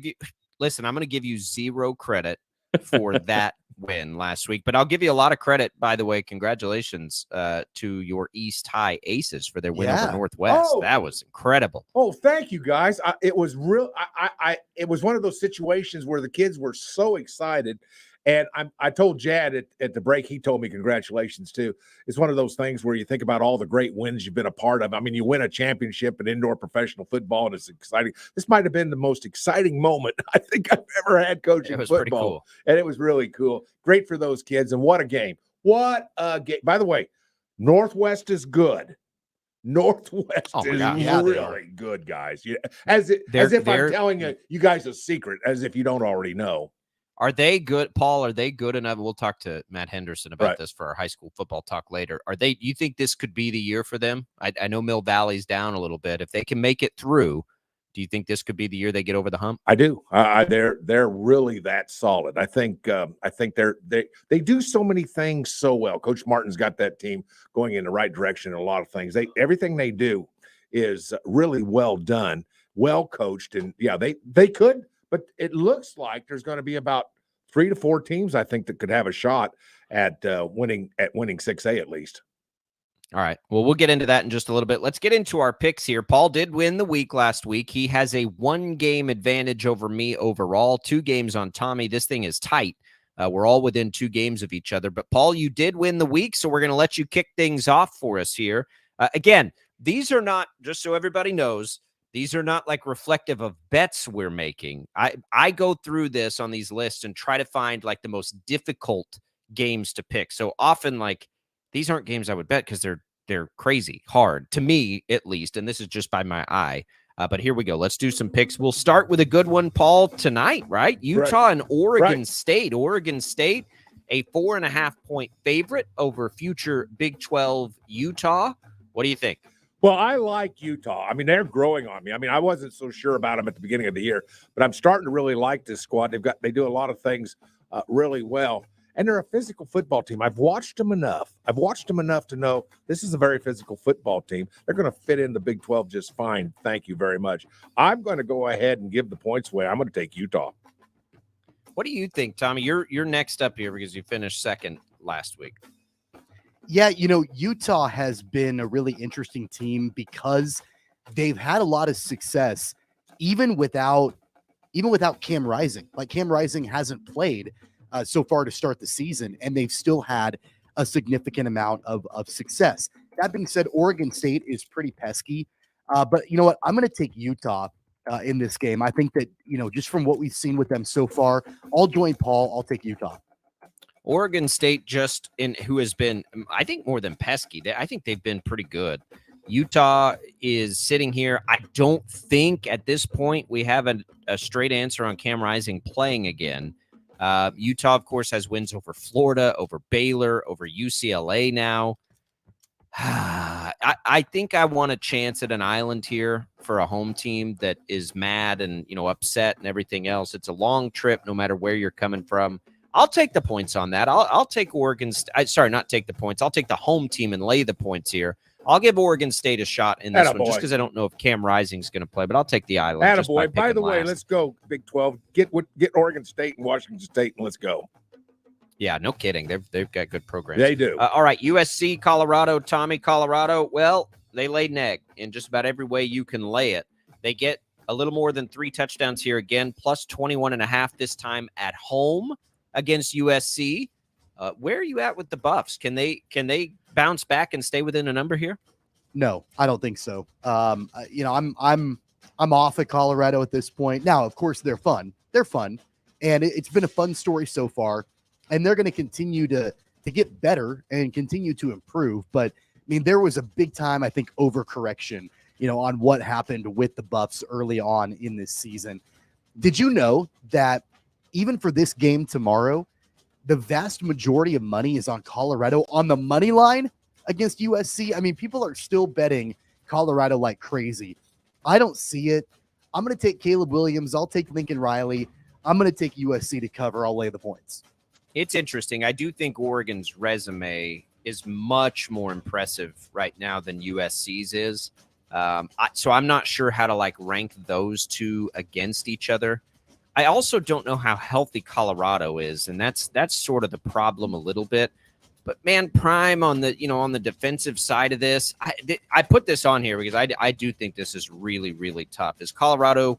you. Listen, I'm going to give you zero credit for that win last week, but I'll give you a lot of credit. By the way, congratulations to your East High Aces for their win over Northwest. That was incredible. Oh, thank you, guys. It was real. It was one of those situations where the kids were so excited. And I told Jad at the break, he told me congratulations too. It's one of those things where you think about all the great wins you've been a part of. I mean, you win a championship in indoor professional football, and it's exciting. This might have been the most exciting moment I think I've ever had coaching football. Pretty cool. And it was really cool. Great for those kids. And what a game. What a game. By the way, Northwest is good. Northwest is really good, guys. As if I'm telling you guys a secret, as if you don't already know. Are they good, Paul? Are they good enough? We'll talk to Matt Henderson about this for our high school football talk later. You think this could be the year for them? I know Mill Valley's down a little bit. If they can make it through, do you think this could be the year they get over the hump? I do. They're really that solid. I think they do so many things so well. Coach Martin's got that team going in the right direction in a lot of things. Everything they do is really well done, well coached, and they could. But it looks like there's going to be about 3 to 4 teams, I think, that could have a shot at winning 6A at least. All right. Well, we'll get into that in just a little bit. Let's get into our picks here. Paul did win the week last week. He has a 1-game advantage over me overall, 2 games on Tommy. This thing is tight. We're all within 2 games of each other. But, Paul, you did win the week, so we're going to let you kick things off for us here. Again, these are not, just so everybody knows, these are not like reflective of bets we're making. I go through this on these lists and try to find like the most difficult games to pick. So often like these aren't games I would bet because they're crazy hard to me at least. And this is just by my eye. But here we go. Let's do some picks. We'll start with a good one, Paul, tonight, right? Utah and Oregon State. Oregon State, a 4.5-point favorite over future Big 12 Utah. What do you think? Well, I like Utah. I mean, they're growing on me. I mean, I wasn't so sure about them at the beginning of the year, but I'm starting to really like this squad. They do a lot of things really well, and they're a physical football team. I've watched them enough to know this is a very physical football team. They're going to fit in the Big 12 just fine. Thank you very much. I'm going to go ahead and give the points away. I'm going to take Utah. What do you think, Tommy? You're next up here because you finished second last week. Yeah, Utah has been a really interesting team because they've had a lot of success even without Cam Rising. Like Cam Rising hasn't played so far to start the season, and they've still had a significant amount of success. That being said, Oregon State is pretty pesky, but you know what? I'm going to take Utah in this game. I think that, just from what we've seen with them so far, I'll join Paul. I'll take Utah. Oregon State who has been, I think, more than pesky. I think they've been pretty good. Utah is sitting here. I don't think at this point we have a straight answer on Cam Rising playing again. Utah, of course, has wins over Florida, over Baylor, over UCLA now. I think I want a chance at an island here for a home team that is mad and, upset and everything else. It's a long trip no matter where you're coming from. I'll take the points on that. I'll take Oregon. Sorry, not take the points. I'll take the home team and lay the points here. I'll give Oregon State a shot in this one just because I don't know if Cam Rising's going to play, but I'll take the island. Attaboy. By the way, let's go Big 12. Get Oregon State and Washington State, and let's go. Yeah, no kidding. They've got good programs. They do. All right, USC, Colorado. Tommy, Colorado. Well, they laid an egg in just about every way you can lay it. They get a little more than 3 touchdowns here again, plus 21.5 this time at home against USC. Where are you at with the Buffs? Can they bounce back and stay within a number here? No, I don't think so. I'm off at Colorado at this point. Now, of course, they're fun. They're fun, and it's been a fun story so far, and they're going to continue to get better and continue to improve. But I mean, there was a big time, I think, overcorrection, on what happened with the Buffs early on in this season. Did you know that even for this game tomorrow, the vast majority of money is on Colorado on the money line against USC? I mean, people are still betting Colorado like crazy. I don't see it. I'm going to take Caleb Williams. I'll take Lincoln Riley. I'm going to take USC to cover. I'll lay the points. It's interesting. I do think Oregon's resume is much more impressive right now than USC's is. So I'm not sure how to rank those two against each other. I also don't know how healthy Colorado is, and that's sort of the problem a little bit. But man, Prime on the defensive side of this, I put this on here because I do think this is really, really tough. Is Colorado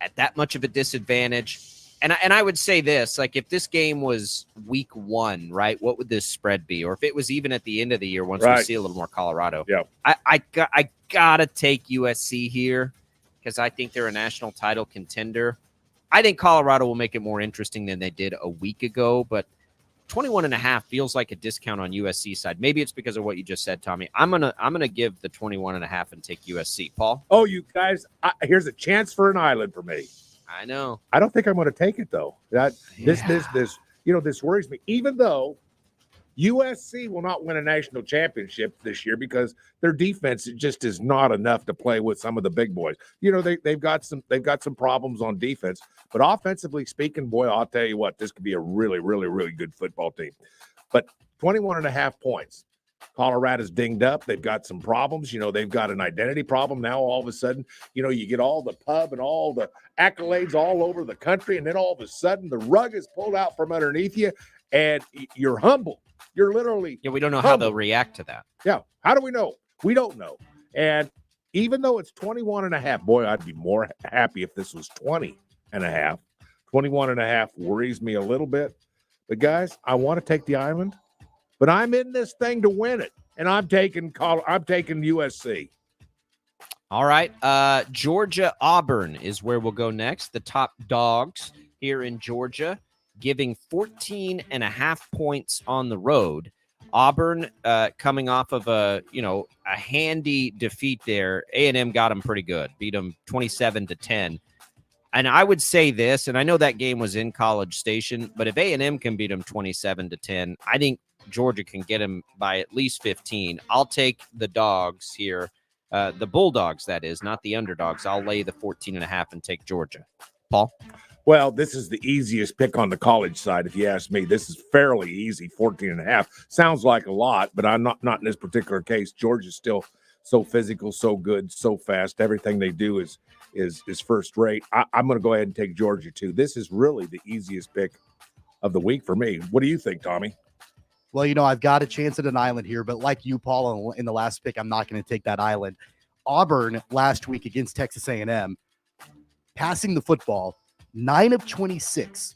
at that much of a disadvantage? And I would say this, if this game was week 1, right, what would this spread be? Or if it was even at the end of the year, once we see a little more Colorado. Yeah. I gotta take USC here because I think they're a national title contender. I think Colorado will make it more interesting than they did a week ago, but 21.5 feels like a discount on USC side. Maybe it's because of what you just said, Tommy. I'm gonna give the 21.5 and take USC. Paul? Oh, you guys, here's a chance for an island for me. I know. I don't think I'm going to take it though. This worries me. Even though USC will not win a national championship this year because their defense just is not enough to play with some of the big boys. They've got some problems on defense, but offensively speaking, boy, I'll tell you what, this could be a really, really, really good football team. But 21.5 points. Colorado's dinged up. They've got some problems. They've got an identity problem now. All of a sudden, you get all the pub and all the accolades all over the country, and then all of a sudden the rug is pulled out from underneath you, and you're humbled. You're literally we don't know humbled. how they'll react to that. Yeah. How do we know? We don't know. And even though it's 21.5, boy, I'd be more happy if this was 20.5. 21.5 worries me a little bit. But guys, I want to take the island. But I'm in this thing to win it, and I'm taking USC. All right, Georgia Auburn is where we'll go next. The top dogs here in Georgia, giving 14.5 points on the road. Auburn coming off of a handy defeat there. A&M got them pretty good, beat them 27-10. And I would say this, and I know that game was in College Station, but if A&M can beat them 27-10, I think Georgia can get him by at least 15. I'll take the dogs here, the Bulldogs, that is, not the underdogs. I'll lay the 14.5 and take Georgia. Paul? Well, this is the easiest pick on the college side, if you ask me. This is fairly easy, 14.5. Sounds like a lot, but I'm not in this particular case. Georgia's still so physical, so good, so fast. Everything they do is first rate. I'm going to go ahead and take Georgia, too. This is really the easiest pick of the week for me. What do you think, Tommy? Well, I've got a chance at an island here, but like you, Paul, in the last pick, I'm not going to take that island. Auburn last week against Texas A&M, passing the football, 9 of 26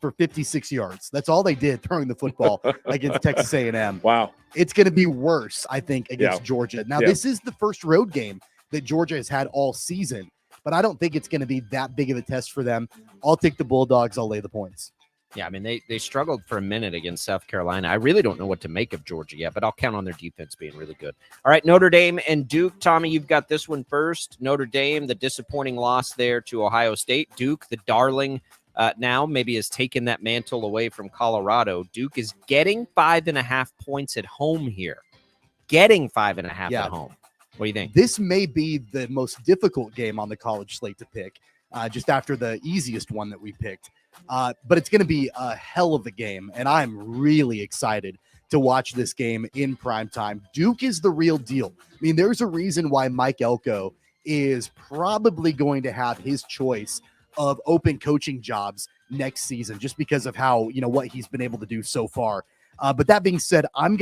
for 56 yards. That's all they did throwing the football against Texas A&M. Wow. It's going to be worse, I think, against Georgia. Now, this is the first road game that Georgia has had all season, but I don't think it's going to be that big of a test for them. I'll take the Bulldogs. I'll lay the points. Yeah, I mean, they struggled for a minute against South Carolina. I really don't know what to make of Georgia yet, but I'll count on their defense being really good. All right, Notre Dame and Duke. Tommy, you've got this one first. Notre Dame, the disappointing loss there to Ohio State. Duke, the darling, now maybe has taken that mantle away from Colorado. Duke is getting 5.5 points at home here. Getting 5.5 at home. What do you think? This may be the most difficult game on the college slate to pick, just after the easiest one that we picked. But it's going to be a hell of a game, and I'm really excited to watch this game in prime time. Duke is the real deal. I mean, there's a reason why Mike Elko is probably going to have his choice of open coaching jobs next season, just because of how, what he's been able to do so far. But that being said, I'll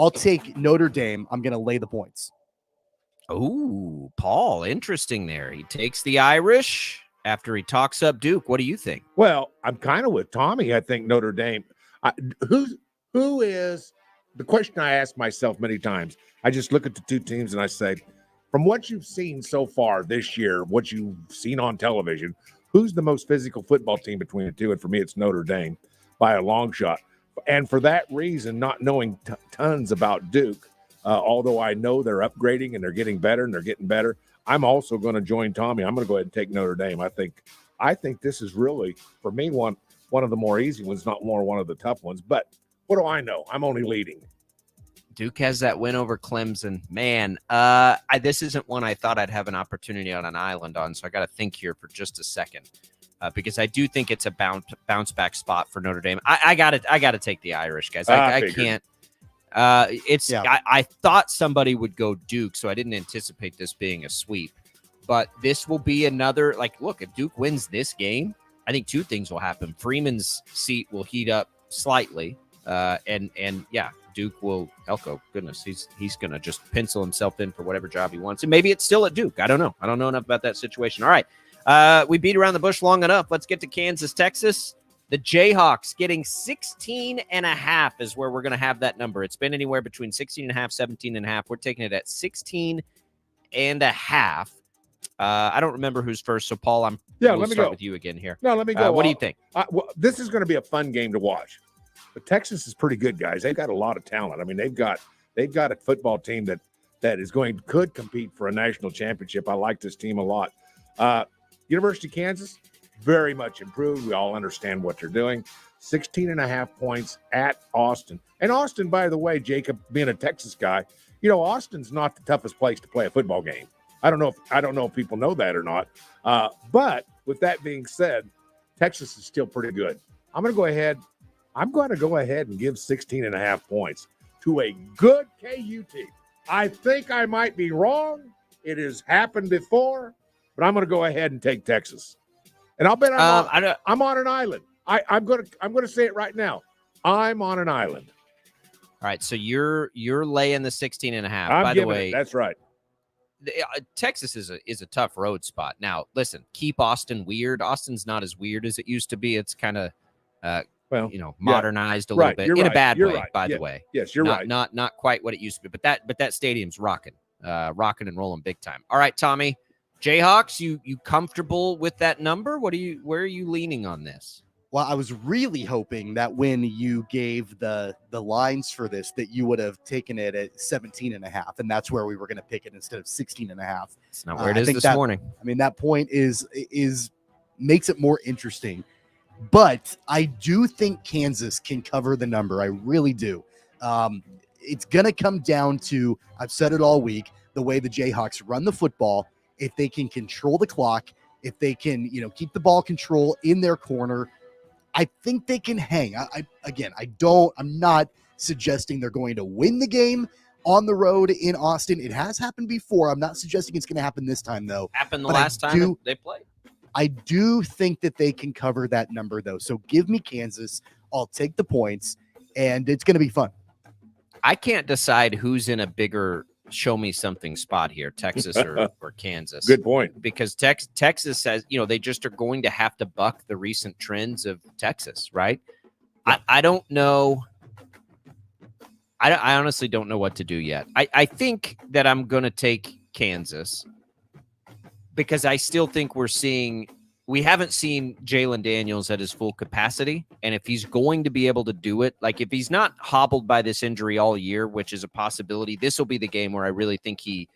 take Notre Dame. I'm going to lay the points. Oh, Paul, interesting there. He takes the Irish after he talks up Duke. What do you think? Well, I'm kind of with Tommy. I think Notre Dame. Who is the question I ask myself many times? I just look at the two teams and I say, from what you've seen so far this year, what you've seen on television, who's the most physical football team between the two? And for me, it's Notre Dame by a long shot. And for that reason, not knowing tons about Duke, although I know they're upgrading and they're getting better and they're getting better, I'm also going to join Tommy. I'm going to go ahead and take Notre Dame. I think this is really, for me, one of the more easy ones, not more one of the tough ones. But what do I know? I'm only leading. Duke has that win over Clemson. Man, this isn't one I thought I'd have an opportunity on an island on, so I got to think here for just a second, because I do think it's a bounce back spot for Notre Dame. I got to take the Irish, guys. I can't. I thought somebody would go Duke, so I didn't anticipate this being a sweep. But this will be another, look, if Duke wins this game, I think two things will happen. Freeman's seat will heat up slightly, and Duke will, Elko, goodness, he's going to just pencil himself in for whatever job he wants. And maybe it's still at Duke. I don't know. I don't know enough about that situation. All right. We beat around the bush long enough. Let's get to Kansas, Texas. The Jayhawks getting 16.5 is where we're going to have that number. It's been anywhere between 16.5, 17.5. We're taking it at 16.5. I don't remember who's first. So, Paul, let me start with you again here. No, let me go. What do you think? This is going to be a fun game to watch. But Texas is pretty good, guys. They've got a lot of talent. I mean, they've got a football team that could compete for a national championship. I like this team a lot. University of Kansas, very much improved. We all understand what they're doing. 16.5 points at Austin. And Austin, by the way, Jacob, being a Texas guy, Austin's not the toughest place to play a football game. I don't know if people know that or not. But with that being said, Texas is still pretty good. I'm going to go ahead and give 16.5 points to a good KU team. I think I might be wrong. It has happened before, but I'm going to go ahead and take Texas. And I'll bet I'm on an island. I'm going to say it right now. I'm on an island. All right, so you're laying the 16.5. By the way, that's right. Texas is a tough road spot. Now, listen, keep Austin weird. Austin's not as weird as it used to be. It's kind of modernized a little bit in a bad way, by the way. Yes, you're right. Not quite what it used to be, but that stadium's rocking and rolling big time. All right, Tommy, Jayhawks, you comfortable with that number? Where are you leaning on this? Well, I was really hoping that when you gave the lines for this, that you would have taken it at 17.5, and that's where we were going to pick it instead of 16.5. It's not where it is this morning. I mean, that point is makes it more interesting. But I do think Kansas can cover the number. I really do. It's going to come down to, I've said it all week, the way the Jayhawks run the football. If they can control the clock, if they can, keep the ball control in their corner, I think they can hang. I'm not suggesting they're going to win the game on the road in Austin. It has happened before. I'm not suggesting it's going to happen this time, though. Happened the last time they played. I do think that they can cover that number, though. So give me Kansas. I'll take the points, and it's going to be fun. I can't decide who's in a bigger show-me-something spot here, Texas or Kansas. Good point. Because Texas says, they just are going to have to buck the recent trends of Texas, right? Yeah. I don't know. I honestly don't know what to do yet. I think that I'm going to take Kansas, because I still think we haven't seen Jalen Daniels at his full capacity. And if he's going to be able to do it, if he's not hobbled by this injury all year, which is a possibility, this will be the game where I really think he,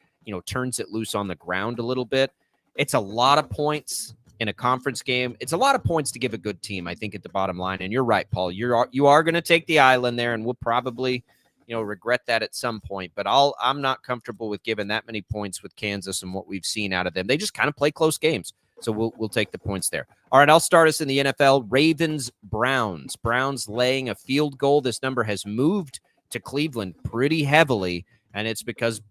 turns it loose on the ground a little bit. It's a lot of points in a conference game. It's a lot of points to give a good team, I think, at the bottom line. And you're right, Paul, you are going to take the island there, and we'll probably, regret that at some point, but I'm not comfortable with giving that many points with Kansas and what we've seen out of them. They just kind of play close games. So we'll take the points there. All right, I'll start us in the NFL. Ravens, Browns. Browns laying a field goal. This number has moved to Cleveland pretty heavily, and it's because,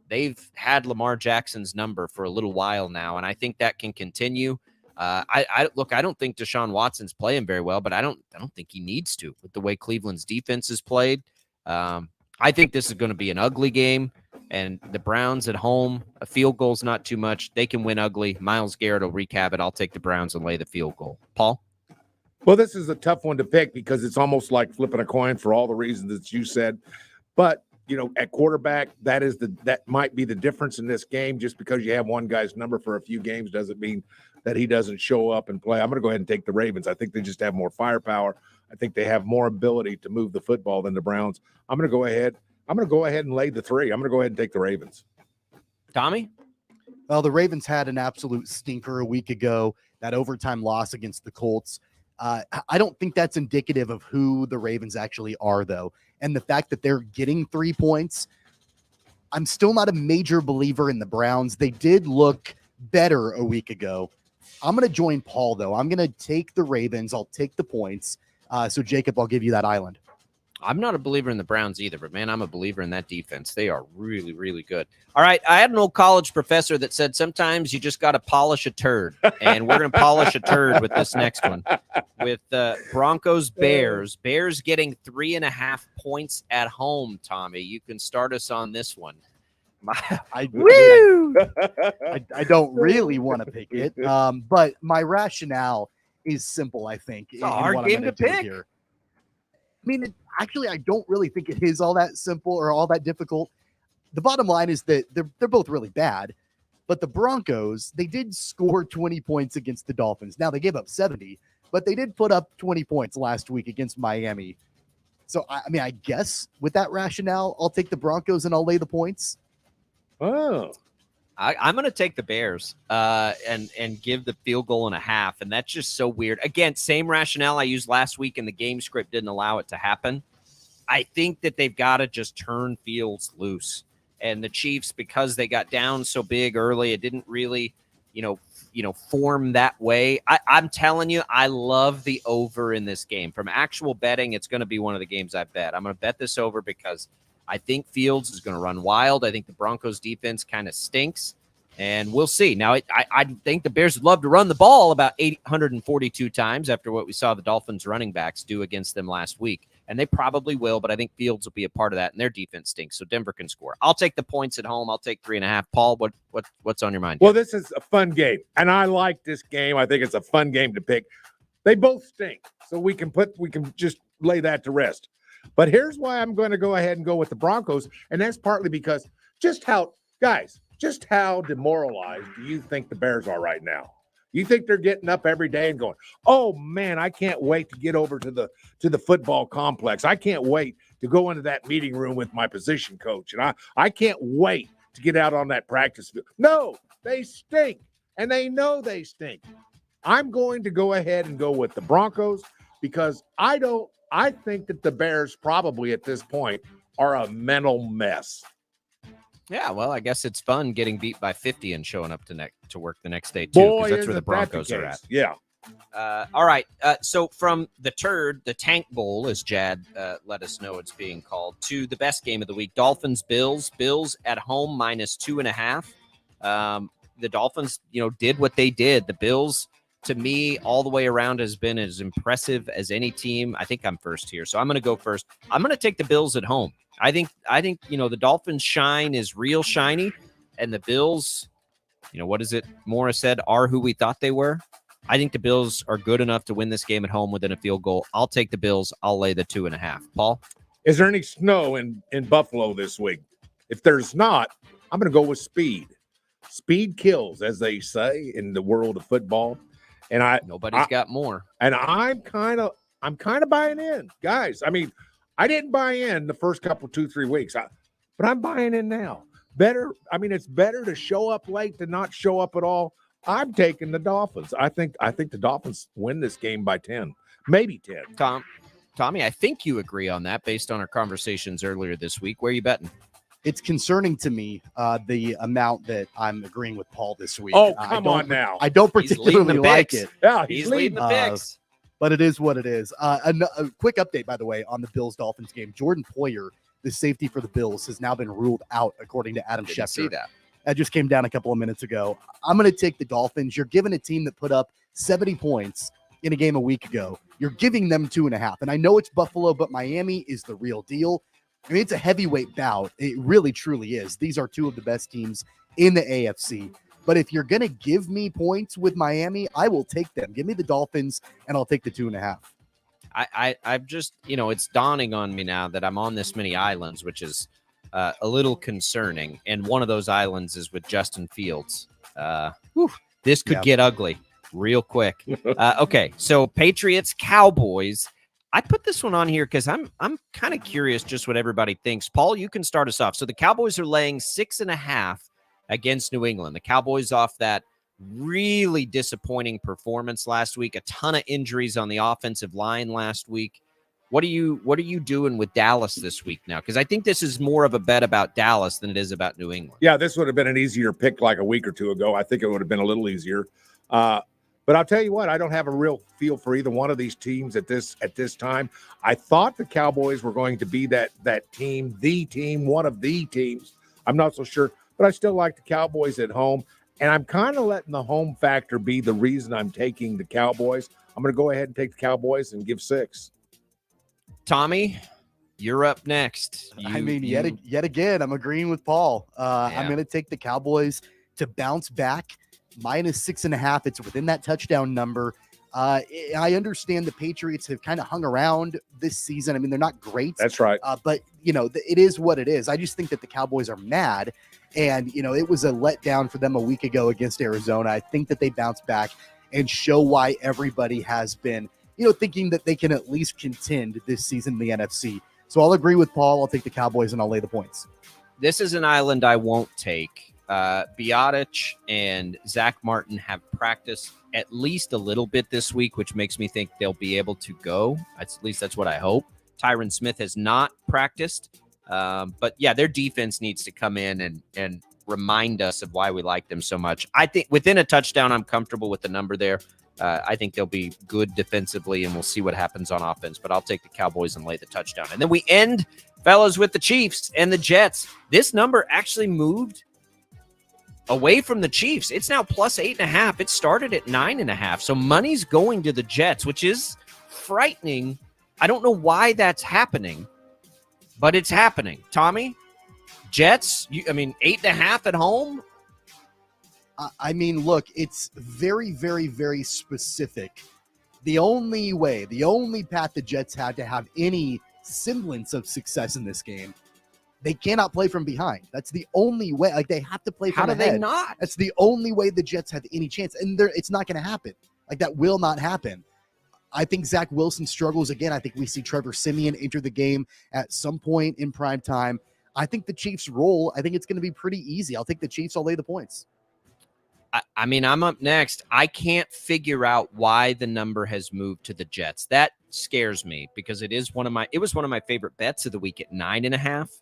they've had Lamar Jackson's number for a little while now, and I think that can continue. I don't think Deshaun Watson's playing very well, but I don't think he needs to with the way Cleveland's defense is played. I'm I think this is going to be an ugly game, and the Browns at home, a field goal's not too much. They can win ugly. Myles Garrett will recap it. I'll take the Browns and lay the field goal. Paul? Well, this is a tough one to pick because it's almost like flipping a coin for all the reasons that you said. But, at quarterback, that might be the difference in this game. Just because you have one guy's number for a few games doesn't mean that he doesn't show up and play. I'm going to go ahead and take the Ravens. I think they just have more firepower. I think they have more ability to move the football than the Browns. I'm going to go ahead and lay the 3. I'm going to go ahead and take the Ravens. Tommy? Well, the Ravens had an absolute stinker a week ago, that overtime loss against the Colts. I don't think that's indicative of who the Ravens actually are, though. And the fact that they're getting 3 points, I'm still not a major believer in the Browns. They did look better a week ago. I'm going to join Paul, though. I'm going to take the Ravens. I'll take the points. So, Jacob, I'll give you that island. I'm not a believer in the Browns either, but, man, I'm a believer in that defense. They are really, really good. All right, I had an old college professor that said sometimes you just got to polish a turd, and we're going to polish a turd with this next one. With Broncos-Bears. Bears getting 3.5 points at home, Tommy. You can start us on this one. I don't really want to pick it, but my rationale is simple, I think. It's a hard game to pick. Here. I mean, actually, I don't really think it is all that simple or all that difficult. The bottom line is that they're both really bad, but the Broncos, they did score 20 points against the Dolphins. Now, they gave up 70, but they did put up 20 points last week against Miami. So, I guess with that rationale, I'll take the Broncos and I'll lay the points. Oh. I'm going to take the Bears and give the field goal and a half, and that's just so weird. Again, same rationale I used last week, and the game script didn't allow it to happen. I think that they've got to just turn Fields loose. And the Chiefs, because they got down so big early, it didn't really, form that way. I'm telling you, I love the over in this game. From actual betting, it's going to be one of the games I bet. I'm going to bet this over because I think Fields is going to run wild. I think the Broncos defense kind of stinks, and we'll see. Now, I think the Bears would love to run the ball about 842 times after what we saw the Dolphins running backs do against them last week, and they probably will, but I think Fields will be a part of that, and their defense stinks, so Denver can score. I'll take the points at home. I'll take 3.5. Paul, what's on your mind? Well, this is a fun game, and I like this game. I think it's a fun game to pick. They both stink, so we can just lay that to rest. But here's why I'm going to go ahead and go with the Broncos, and that's partly because just how demoralized do you think the Bears are right now? You think they're getting up every day and going, "Oh man, I can't wait to get over to the football complex. I can't wait to go into that meeting room with my position coach, and I can't wait to get out on that practice field." No, they stink, and they know they stink. I'm going to go ahead and go with the Broncos because I think that the Bears probably at this point are a mental mess. Yeah, well, I guess it's fun getting beat by 50 and showing up to work the next day, too, because that's where the Broncos are at. Yeah. All right. So from the Tank Bowl, as Jad let us know it's being called, to the best game of the week, Dolphins-Bills. Bills at home -2.5. The Dolphins, did what they did. The Bills, to me, all the way around has been as impressive as any team. I think I'm first here, so I'm going to go first. I'm going to take the Bills at home. I think the Dolphins' shine is real shiny, and the Bills, what is it Morris said, are who we thought they were. I think the Bills are good enough to win this game at home within a field goal. I'll take the Bills. I'll lay the 2.5. Paul? Is there any snow in Buffalo this week? If there's not, I'm going to go with speed. Speed kills, as they say in the world of football. And nobody's got more. And I'm kind of buying in, guys. I mean, I didn't buy in the first couple 2-3 weeks, but I'm buying in now. It's better to show up late than not show up at all. I'm taking the Dolphins. I think the Dolphins win this game by 10, maybe 10. Tommy, I think you agree on that based on our conversations earlier this week. Where are you betting? It's concerning to me, the amount that I'm agreeing with Paul this week. Oh, come on now. I don't particularly like it. Yeah, he's leading the picks. But it is what it is. A quick update, by the way, on the Bills-Dolphins game. Jordan Poyer, the safety for the Bills, has now been ruled out, according to Adam Schefter. See that. That just came down a couple of minutes ago. I'm going to take the Dolphins. You're giving a team that put up 70 points in a game a week ago. You're giving them 2.5. And I know it's Buffalo, but Miami is the real deal. I mean, it's a heavyweight bout. It really, truly is. These are two of the best teams in the AFC. But if you're going to give me points with Miami, I will take them. Give me the Dolphins, and I'll take the 2.5. I've just, it's dawning on me now that I'm on this many islands, which is a little concerning. And one of those islands is with Justin Fields. This could get ugly real quick. Okay, so Patriots, Cowboys. I put this one on here because I'm kind of curious just what everybody thinks. Paul, you can start us off. So the Cowboys are laying 6.5 against New England. The Cowboys off that really disappointing performance last week. A ton of injuries on the offensive line last week. What are you doing with Dallas this week now? Because I think this is more of a bet about Dallas than it is about New England. Yeah, this would have been an easier pick like a week or two ago. I think it would have been a little easier. But I'll tell you what, I don't have a real feel for either one of these teams at this time. I thought the Cowboys were going to be that team, one of the teams. I'm not so sure, but I still like the Cowboys at home. And I'm kind of letting the home factor be the reason I'm taking the Cowboys. I'm going to go ahead and take the Cowboys and give 6. Tommy, you're up next. Yet again, I'm agreeing with Paul. I'm going to take the Cowboys to bounce back. -6.5. It's within that touchdown number. I understand the Patriots have kind of hung around this season. I mean, they're not great. That's right. But, it is what it is. I just think that the Cowboys are mad. And, it was a letdown for them a week ago against Arizona. I think that they bounce back and show why everybody has been, thinking that they can at least contend this season in the NFC. So I'll agree with Paul. I'll take the Cowboys and I'll lay the points. This is an island I won't take. Biotic and Zach Martin have practiced at least a little bit this week, which makes me think they'll be able to go. At least that's what I hope. Tyron Smith has not practiced. But yeah, their defense needs to come in and remind us of why we like them so much. I think within a touchdown, I'm comfortable with the number there. I think they'll be good defensively, and we'll see what happens on offense. But I'll take the Cowboys and lay the touchdown. And then we end, fellas, with the Chiefs and the Jets. This number actually moved away from the Chiefs. It's now +8.5. It started at 9.5. So money's going to the Jets, which is frightening. I don't know why that's happening, but it's happening. Tommy, Jets, 8.5 at home. Look, it's very, very, very specific. The only path the Jets had to have any semblance of success in this game, they cannot play from behind. That's the only way. Like, they have to play from ahead. How do they not? That's the only way the Jets have any chance. And it's not going to happen. Like, that will not happen. I think Zach Wilson struggles again. I think we see Trevor Siemian enter the game at some point in prime time. I think the Chiefs roll. I think it's going to be pretty easy. I'll take the Chiefs. I'll lay the points. I'm up next. I can't figure out why the number has moved to the Jets. That scares me because it was one of my favorite bets of the week at 9.5.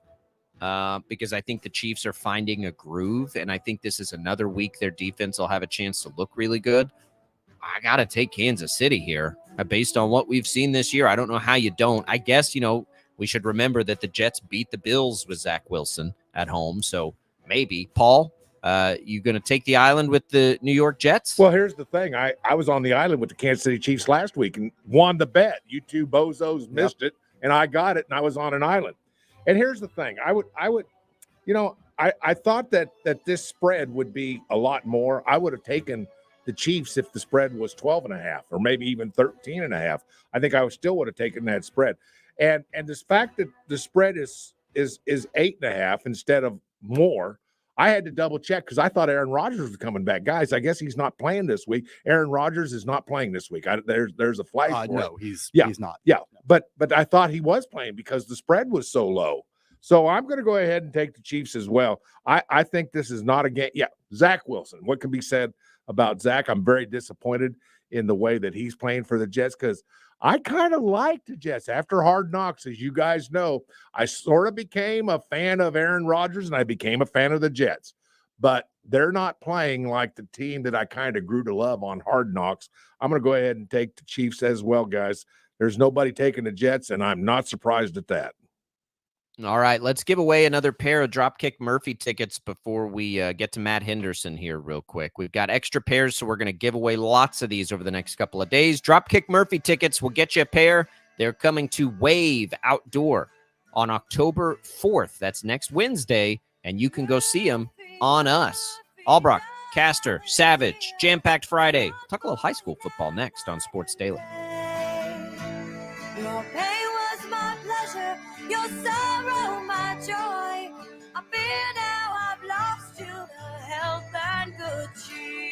Because I think the Chiefs are finding a groove, and I think this is another week their defense will have a chance to look really good. I got to take Kansas City here based on what we've seen this year. I don't know how you don't. I guess, we should remember that the Jets beat the Bills with Zach Wilson at home. So maybe. Paul, you going to take the island with the New York Jets? Well, here's the thing. I was on the island with the Kansas City Chiefs last week and won the bet. You two bozos missed it, and I got it, and I was on an island. And here's the thing. I thought that this spread would be a lot more. I would have taken the Chiefs if the spread was 12.5 or maybe even 13.5. I think I still would have taken that spread. And this fact that the spread is 8.5 instead of more, I had to double check because I thought Aaron Rodgers was coming back. Guys, I guess he's not playing this week. Aaron Rodgers is not playing this week. There's a flag. No, he's not. Yeah, but I thought he was playing because the spread was so low. So I'm going to go ahead and take the Chiefs as well. I think this is not a game. Yeah, Zach Wilson. What can be said about Zach? I'm very disappointed in the way that he's playing for the Jets because I kind of like the Jets. After Hard Knocks, as you guys know, I sort of became a fan of Aaron Rodgers and I became a fan of the Jets. But they're not playing like the team that I kind of grew to love on Hard Knocks. I'm going to go ahead and take the Chiefs as well, guys. There's nobody taking the Jets, and I'm not surprised at that. All right, let's give away another pair of Dropkick Murphy tickets before we get to Matt Henderson here real quick. We've got extra pairs, so we're going to give away lots of these over the next couple of days. Dropkick Murphy tickets will get you a pair. They're coming to Wave Outdoor on October 4th. That's next Wednesday, and you can go see them on us. Albracht, Castor, Savage, jam-packed Friday. Talk a little high school football next on Sports Daily. Your pain was my pleasure, your sorrow my joy. I fear now I've lost you, the health and good cheer.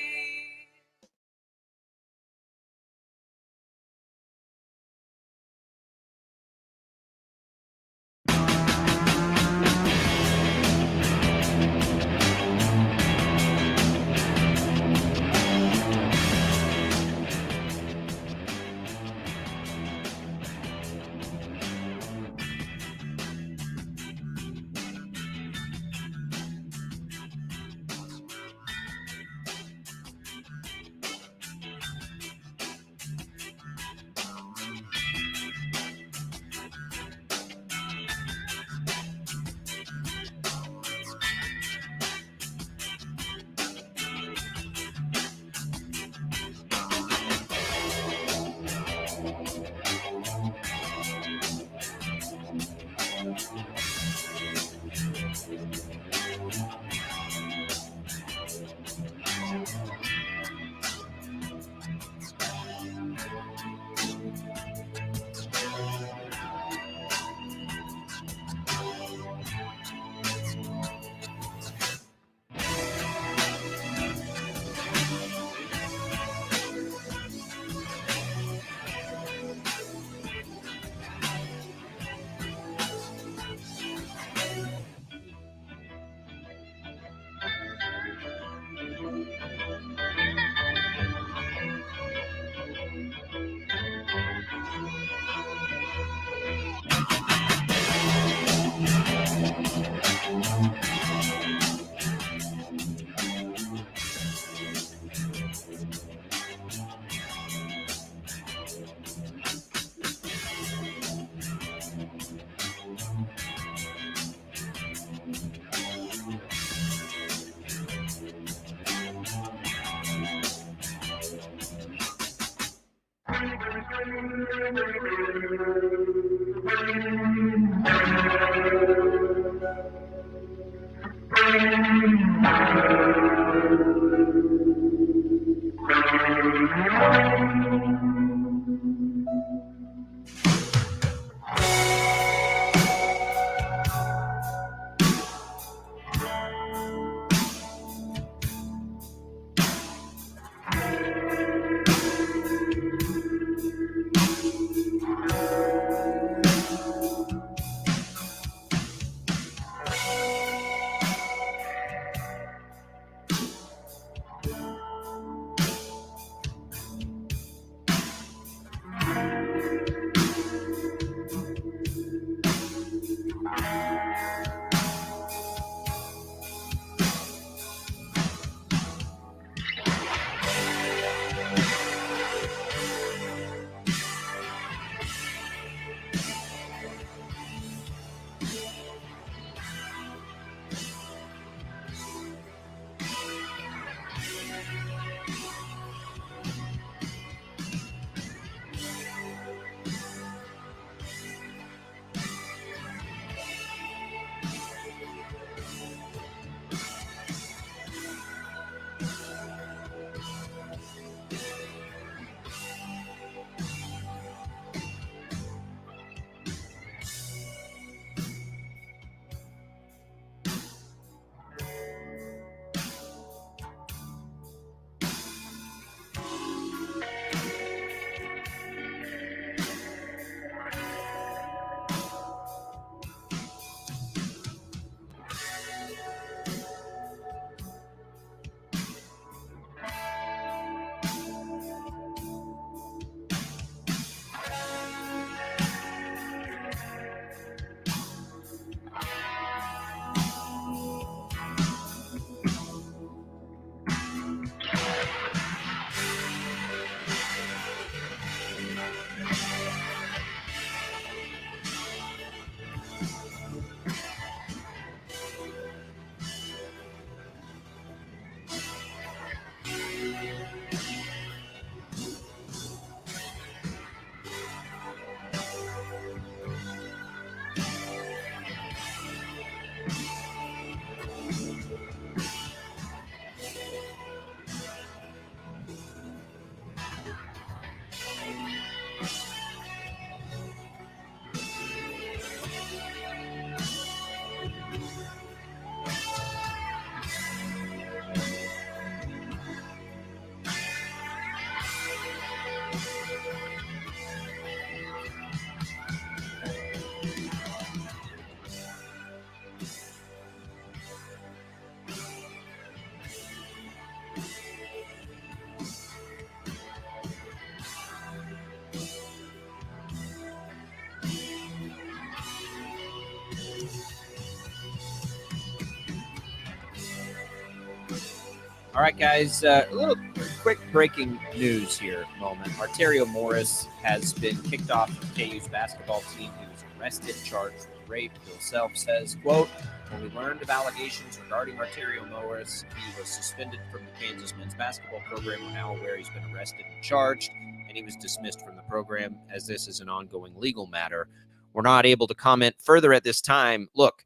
All right, guys, a little quick breaking news here moment. Arterio Morris has been kicked off from KU's basketball team. He was arrested, charged with rape. Bill Self says, quote, when we learned of allegations regarding Arterio Morris, he was suspended from the Kansas men's basketball program. We're now aware he's been arrested and charged, and he was dismissed from the program as this is an ongoing legal matter. We're not able to comment further at this time. Look,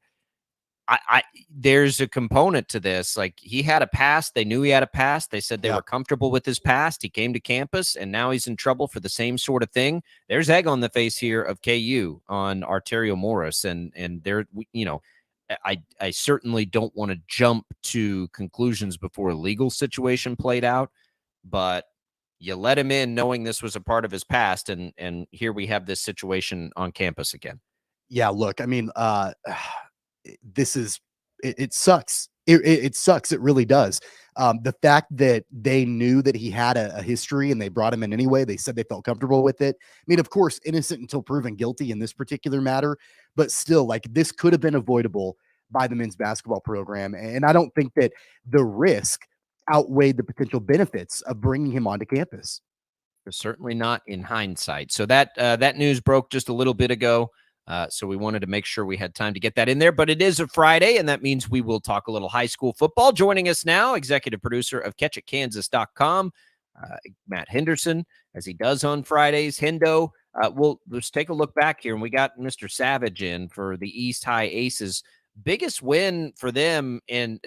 there's a component to this. Like, he had a past. They knew he had a past. They said they were comfortable with his past. He came to campus, and now he's in trouble for the same sort of thing. There's egg on the face here of KU on Arterio Morris, and there, you know, I certainly don't want to jump to conclusions before a legal situation played out, but you let him in knowing this was a part of his past, and here we have this situation on campus again. Yeah, look, I mean, this is it sucks. It sucks. It really does. The fact that they knew that he had a history and they brought him in anyway, they said they felt comfortable with it. I mean, of course, innocent until proven guilty in this particular matter, but still, like, this could have been avoidable by the men's basketball program. And I don't think that the risk outweighed the potential benefits of bringing him onto campus. Certainly not in hindsight. So that news broke just a little bit ago. So we wanted to make sure we had time to get that in there, but it is a Friday, and that means we will talk a little high school football. Joining us now, executive producer of CatchItKansas.com, Matt Henderson, as he does on Fridays. Hendo, let's take a look back here, and we got Mr. Savage in for the East High Aces. Biggest win for them, and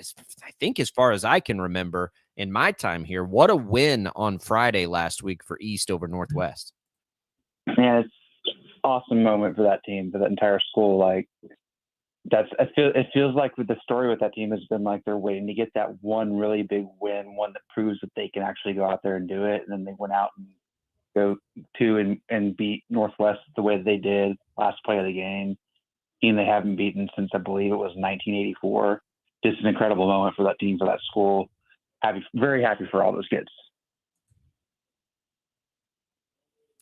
I think as far as I can remember in my time here, what a win on Friday last week for East over Northwest. Yeah, it's awesome moment for that team, for that entire school. Like, it feels like with the story with that team has been like they're waiting to get that one really big win, one that proves that they can actually go out there and do it. And then they went out and go to and beat Northwest the way that they did last play of the game. Team they haven't beaten since I believe it was 1984. Just an incredible moment for that team, for that school. Very happy for all those kids.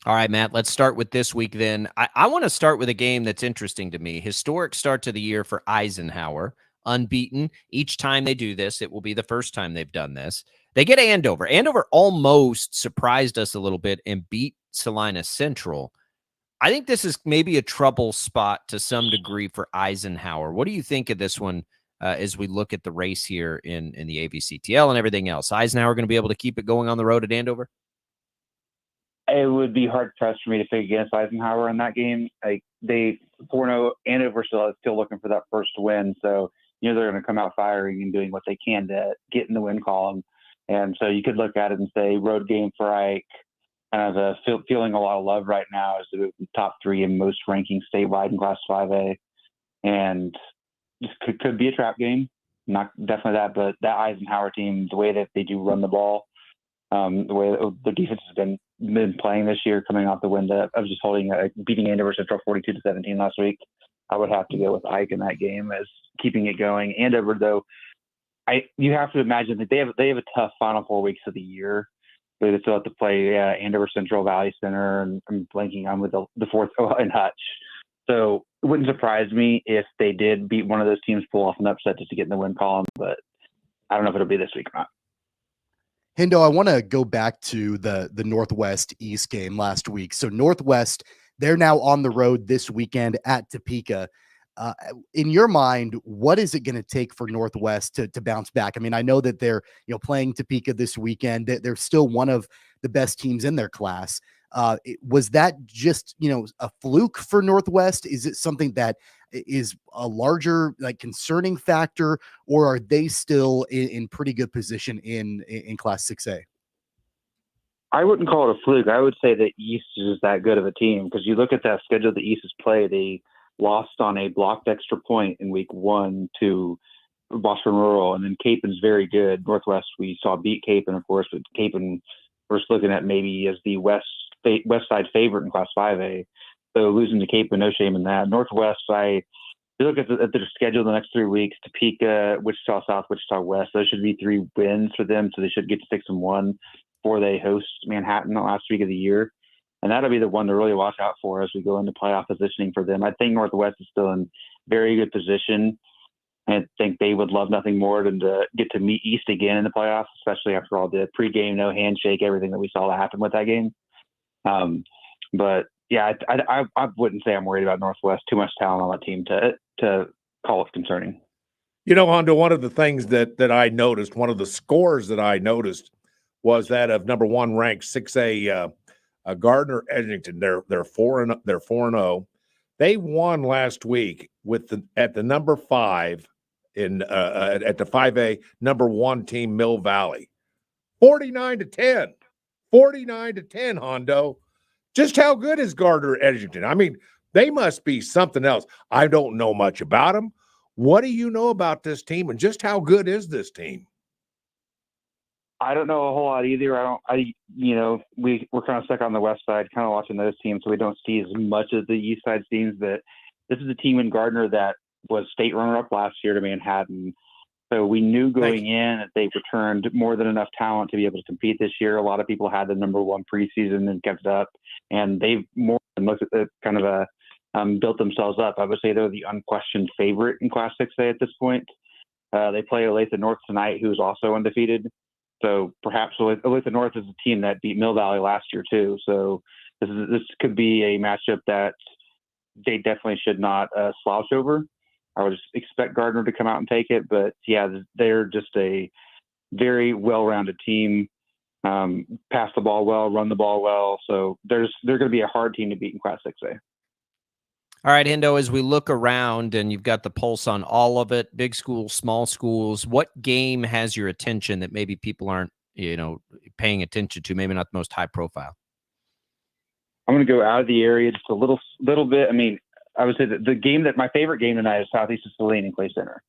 All right, Matt, let's start with this week then. I want to start with a game that's interesting to me. Historic start to the year for Eisenhower, unbeaten. Each time they do this, it will be the first time they've done this. They get Andover. Andover almost surprised us a little bit and beat Salina Central. I think this is maybe a trouble spot to some degree for Eisenhower. What do you think of this one as we look at the race here in the AVCTL and everything else? Eisenhower going to be able to keep it going on the road at Andover? It would be hard pressed for me to pick against Eisenhower in that game. Like, they 4-0, Andover still looking for that first win. So, you know, they're going to come out firing and doing what they can to get in the win column. And so you could look at it and say road game for Ike, kind of feeling a lot of love right now as the top 3 in most rankings statewide in Class 5A. And just could be a trap game. Not definitely that, but that Eisenhower team, the way that they do run the ball, the way the defense has been playing this year, coming off the win of just beating Andover Central 42-17 last week, I would have to go with Ike in that game as keeping it going. Andover, though, you have to imagine that they have a tough final 4 weeks of the year. They still have to play Andover Central, Valley Center, and I'm blanking on with the fourth and Hutch. So it wouldn't surprise me if they did beat one of those teams, pull off an upset just to get in the win column, but I don't know if it'll be this week or not. Hendo, I want to go back to the Northwest East game last week. So Northwest, they're now on the road this weekend at Topeka. In your mind, what is it going to take for Northwest to bounce back? I mean, I know that they're playing Topeka this weekend. They're still one of the best teams in their class. Was that just a fluke for Northwest? Is it something that is a larger concerning factor, or are they still in pretty good position in Class 6A? I wouldn't call it a fluke. I would say that East is that good of a team, because you look at that schedule that East has played. They lost on a blocked extra point in week 1 to Boston Rural, and then Capen's very good. Northwest, we saw beat Capen, of course, but Capen we're looking at maybe as the West Side favorite in Class 5A. So losing to Capen, no shame in that. Northwest, you look at their schedule the next 3 weeks: Topeka, Wichita South, Wichita West. Those should be 3 wins for them, so they should get to 6-1 before they host Manhattan the last week of the year. And that'll be the one to really watch out for as we go into playoff positioning for them. I think Northwest is still in very good position. I think they would love nothing more than to get to meet East again in the playoffs, especially after all the pregame, no handshake, everything that we saw happen with that game. But yeah, I wouldn't say I'm worried about Northwest. Too much talent on that team to call it concerning. Hondo, one of the things that I noticed, one of the scores that I noticed was that of number 1 ranked 6A Gardner Edgington. They're 4-0. They won last week at the number 5 at the 5A number 1 team, Mill Valley. 49-10. 49-10, Hondo. Just how good is Gardner Edgington? I mean, they must be something else. I don't know much about them. What do you know about this team, and just how good is this team? I don't know a whole lot either. We're kind of stuck on the west side, kind of watching those teams, so we don't see as much of the east side teams. But this is a team in Gardner that was state runner-up last year to Manhattan. So we knew going in that they returned more than enough talent to be able to compete this year. A lot of people had the number 1 preseason and kept it up, and they've more than most of it kind of built themselves up. I would say they're the unquestioned favorite in Class 6A at this point. They play Olathe North tonight, who's also undefeated. So perhaps Olathe North is a team that beat Mill Valley last year too. So this could be a matchup that they definitely should not slouch over. I would just expect Gardner to come out and take it. But yeah, they're just a very well-rounded team. Pass the ball well, run the ball well. So they're going to be a hard team to beat in Class 6A. All right, Hendo, as we look around and you've got the pulse on all of it, big schools, small schools, what game has your attention that maybe people aren't, paying attention to, maybe not the most high profile? I'm going to go out of the area just a little bit. I mean, I would say that my favorite game tonight is Southeast Saline and Clay Center.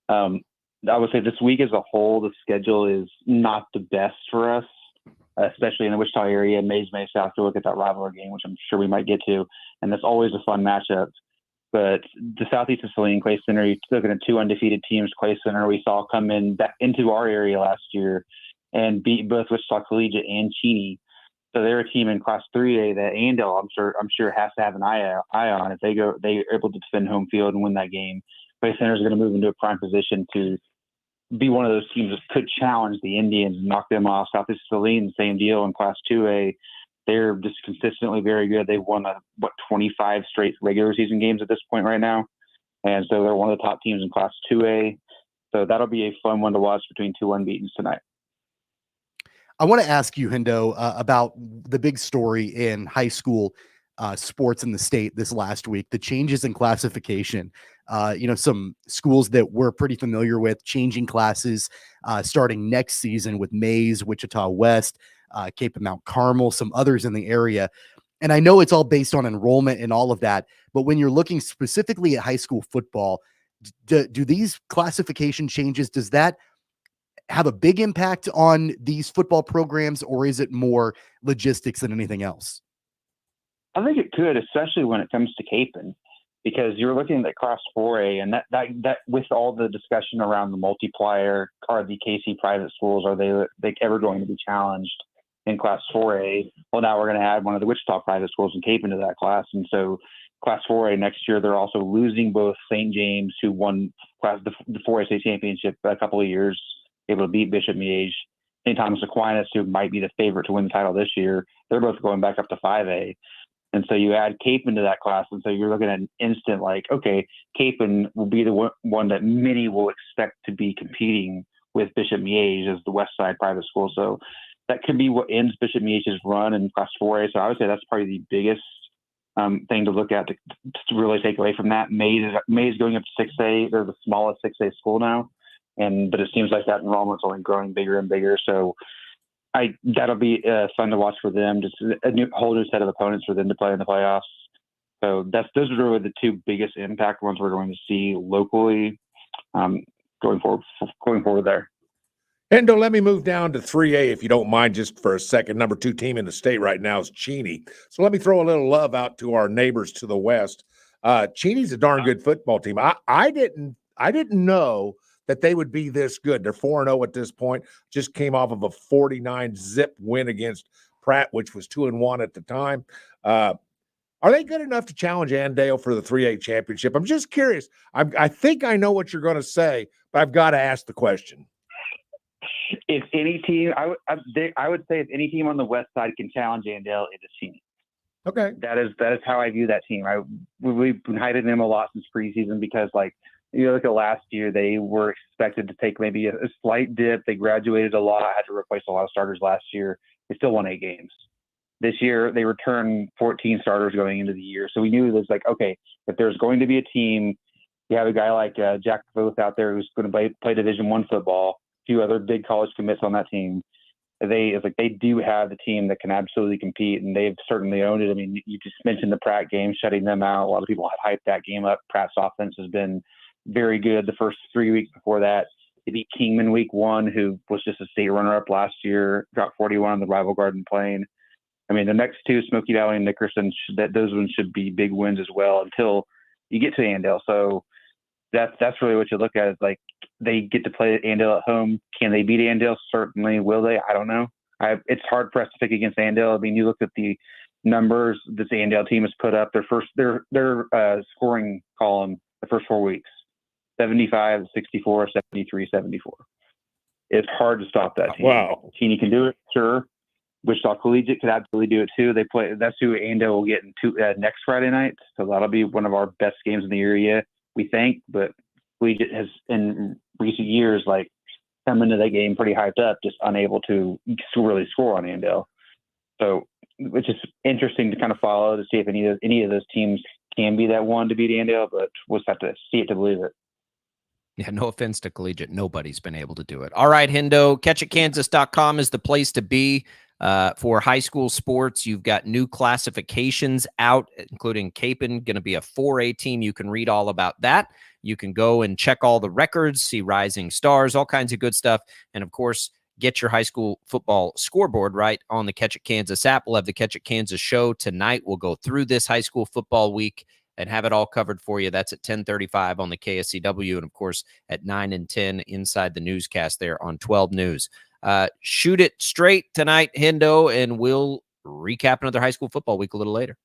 I would say this week as a whole, the schedule is not the best for us, especially in the Wichita area. Mays May South to look at that rivalry game, which I'm sure we might get to, and that's always a fun matchup. But the Southeast Saline, Clay Center, you're looking at 2 undefeated teams. Clay Center we saw come into our area last year and beat both Wichita Collegiate and Cheney. So they're a team in Class 3A that Andale, I'm sure has to have an eye on. If they're able to defend home field and win that game, Clay Center is going to move into a prime position to be one of those teams that could challenge the Indians and knock them off. Southeast Saline, same deal in Class 2A. They're just consistently very good. They've won 25 straight regular season games at this point right now, and so they're one of the top teams in Class 2A. So that'll be a fun one to watch between 2 unbeatens tonight. I want to ask you, Hendo, about the big story in high school sports in the state this last week, the changes in classification. Some schools that we're pretty familiar with changing classes starting next season with Mays, Wichita West, Cape and Mount Carmel, some others in the area. And I know it's all based on enrollment and all of that, but when you're looking specifically at high school football, do these classification changes, does that have a big impact on these football programs, or is it more logistics than anything else? I think it could, especially when it comes to Capen, because you're looking at Class 4A, and that with all the discussion around the multiplier, are the KC private schools, are they ever going to be challenged in Class 4A? Well, now we're going to add one of the Wichita private schools in Capen to that class, and so Class 4A next year, they're also losing both St. James, who won the 4A state championship a couple of years, able to beat Bishop Miege, St. Thomas Aquinas, who might be the favorite to win the title this year. They're both going back up to 5A. And so you add Capen to that class, and so you're looking at an instant okay, Capen will be the one that many will expect to be competing with Bishop Miege as the West Side private school. So that could be what ends Bishop Miege's run in Class 4A. So I would say that's probably the biggest thing to look at to really take away from that. Mays going up to 6A. They're the smallest 6A school now. But it seems like that enrollment's only growing bigger and bigger. So that'll be fun to watch for them. Just a whole new set of opponents for them to play in the playoffs. So those are really the 2 biggest impact ones we're going to see locally going forward there. Hendo, let me move down to 3A, if you don't mind, just for a second. Number 2 team in the state right now is Cheney. So let me throw a little love out to our neighbors to the west. Cheney's a darn good football team. I didn't know that they would be this good. They're 4-0 at this point. Just came off of a 49 zip win against Pratt, which was 2-1 at the time. Are they good enough to challenge Andale for the 3A championship? I'm just curious. I think I know what you're going to say, but I've got to ask the question. If any team, I would say if any team on the west side can challenge Andale, it is Cheney. Okay, that is how I view that team. We've been hiding them a lot since preseason because, like, you look at last year, they were expected to take maybe a slight dip. They graduated a lot, had to replace a lot of starters last year. They still won 8 games. This year, they returned 14 starters going into the year. So we knew it was like, okay, if there's going to be a team, you have a guy like Jack Voth out there who's going to play Division I football, a few other big college commits on that team. They do have the team that can absolutely compete, and they've certainly owned it. I mean, you just mentioned the Pratt game, shutting them out. A lot of people have hyped that game up. Pratt's offense has been very good the first 3 weeks before that. They beat Kingman week 1, who was just a state runner-up last year, got 41 on the rival Garden Plain. I mean, the next 2, Smoky Valley and Nickerson, those ones should be big wins as well until you get to Andale. So that's really what you look at is, like, they get to play Andale at home. Can they beat Andale? Certainly. Will they? I don't know. It's hard for us to pick against Andale. I mean, you look at the numbers this Andale team has put up. Their scoring column the first 4 weeks, 75, 64, 73, 74. It's hard to stop that team. Wow. Cheney can do it, sure. Wichita Collegiate could absolutely do it too. That's who Andale will get next Friday night. So that'll be one of our best games in the area, we think. But Collegiate has, in recent years, like, come into that game pretty hyped up, just unable to really score on Andale. So it's just interesting to kind of follow to see if any of those teams can be that one to beat Andale, but we'll just have to see it to believe it. Yeah, no offense to Collegiate. Nobody's been able to do it. All right, Hendo, catchitkansas.com is the place to be for high school sports. You've got new classifications out, including Capon, going to be a 4A team. You can read all about that. You can go and check all the records, see rising stars, all kinds of good stuff. And, of course, get your high school football scoreboard right on the Catch It Kansas app. We'll have the Catch It Kansas show tonight. We'll go through this high school football week and have it all covered for you. That's at 10:35 on the KSCW, and, of course, at 9 and 10 inside the newscast there on 12 News. Shoot it straight tonight, Hendo, and we'll recap another high school football week a little later.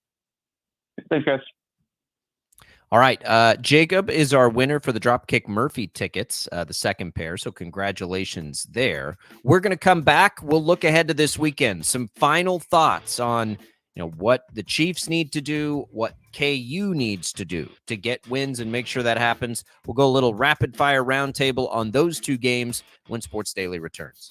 Thanks, guys. All right. Jacob is our winner for the Dropkick Murphy tickets, the second pair. So congratulations there. We're going to come back. We'll look ahead to this weekend. Some final thoughts on what the Chiefs need to do, what KU needs to do to get wins and make sure that happens. We'll go a little rapid fire roundtable on those 2 games when Sports Daily returns.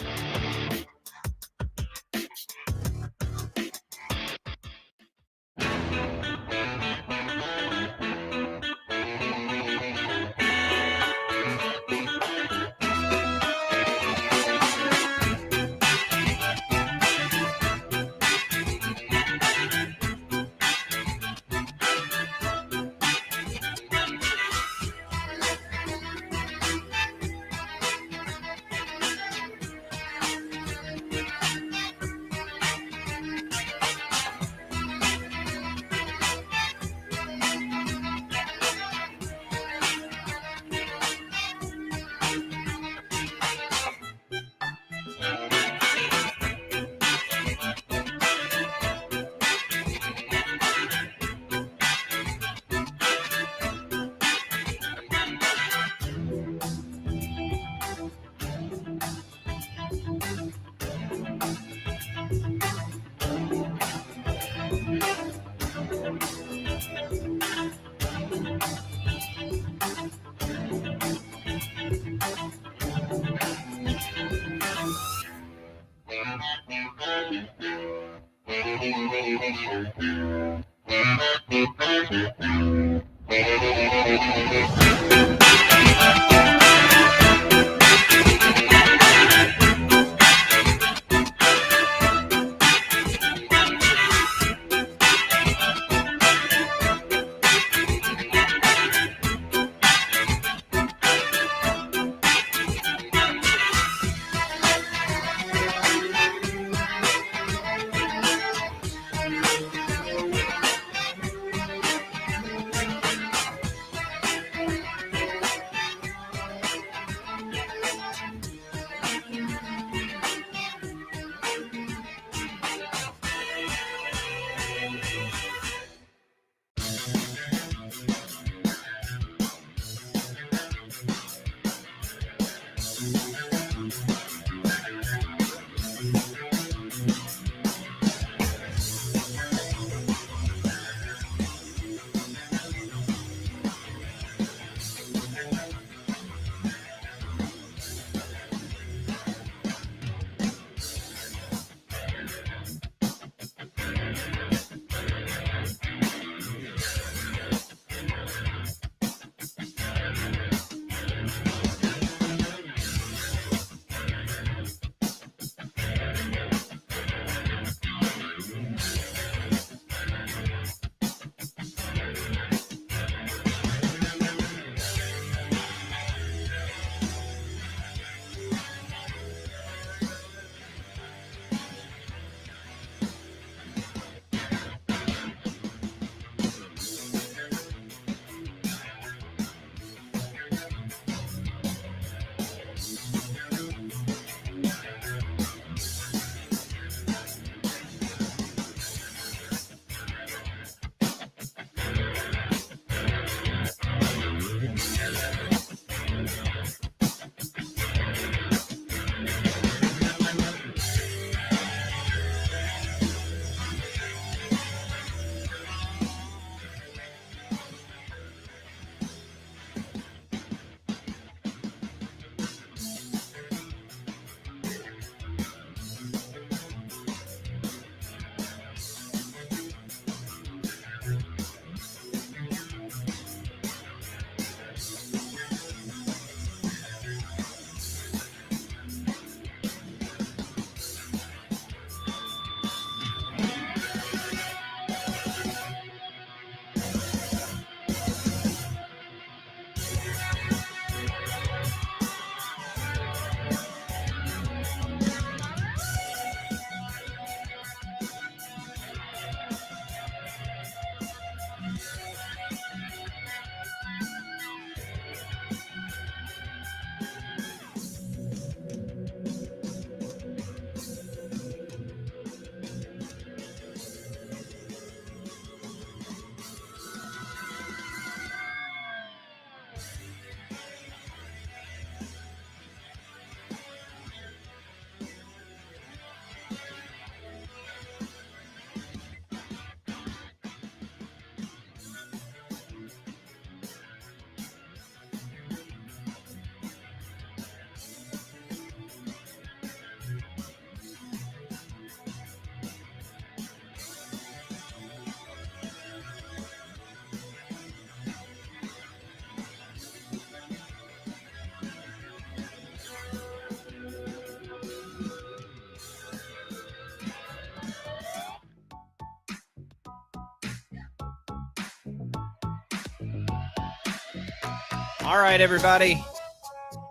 All right, everybody.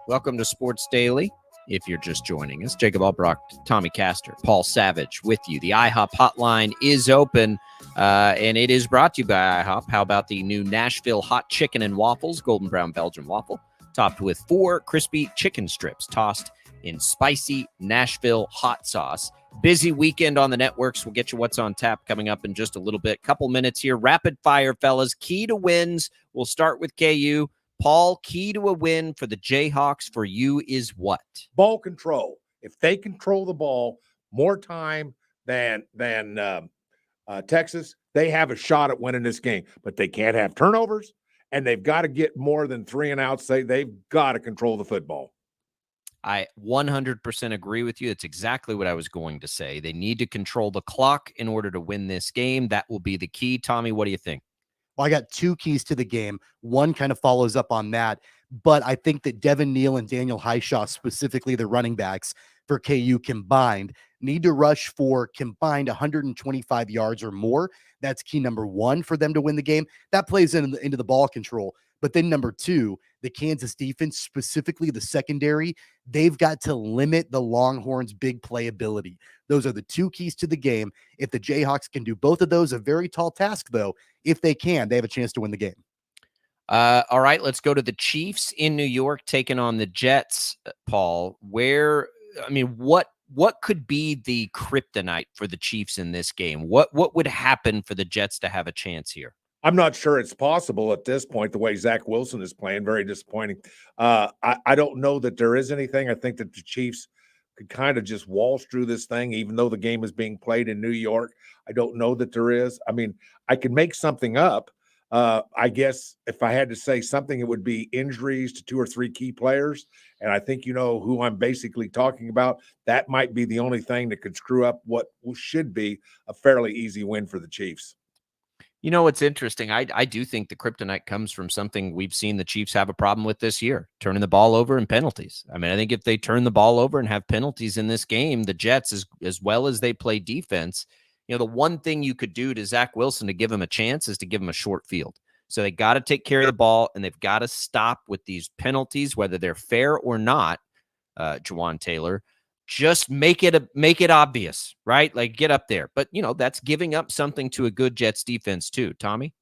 Welcome to Sports Daily. If you're just joining us, Jacob Albracht, Tommy Castor, Paul Savage with you. The IHOP hotline is open, and it is brought to you by IHOP. How about the new Nashville hot chicken and waffles, golden brown Belgian waffle, topped with 4 crispy chicken strips, tossed in spicy Nashville hot sauce. Busy weekend on the networks. We'll get you what's on tap coming up in just a little bit. Couple minutes here. Rapid fire, fellas. Key to wins. We'll start with KU. Paul, key to a win for the Jayhawks for you is what? Ball control. If they control the ball more time than Texas, they have a shot at winning this game. But they can't have turnovers, and they've got to get more than 3 and outs. They've got to control the football. I 100% agree with you. That's exactly what I was going to say. They need to control the clock in order to win this game. That will be the key. Tommy, what do you think? Well, I got 2 keys to the game. One kind of follows up on that, but I think that Devin Neal and Daniel Highshaw, specifically the running backs for KU combined, need to rush for combined 125 yards or more. That's key number 1 for them to win the game. That plays into the ball control. But then number 2, the Kansas defense, specifically the secondary, they've got to limit the Longhorns' big playability. Those are the 2 keys to the game. If the Jayhawks can do both of those, a very tall task, though. If they can, they have a chance to win the game. All right, let's go to the Chiefs in New York taking on the Jets, Paul. What could be the kryptonite for the Chiefs in this game? What would happen for the Jets to have a chance here? I'm not sure it's possible at this point, the way Zach Wilson is playing. Very disappointing. I don't know that there is anything. I think that the Chiefs could kind of just waltz through this thing, even though the game is being played in New York. I don't know that there is. I mean, I could make something up. I guess if I had to say something, it would be injuries to 2 or 3 key players. And I think you know who I'm basically talking about. That might be the only thing that could screw up what should be a fairly easy win for the Chiefs. You know, what's interesting, I do think the kryptonite comes from something we've seen the Chiefs have a problem with this year, turning the ball over and penalties. I mean, I think if they turn the ball over and have penalties in this game, the Jets, as well as they play defense, you know, the one thing you could do to Zach Wilson to give him a chance is to give him a short field. So they got to take care of the ball, and they've got to stop with these penalties, whether they're fair or not, Juwan Taylor. Just make it obvious, right? Like, get up there. But, you know, that's giving up something to a good Jets defense too. Tommy?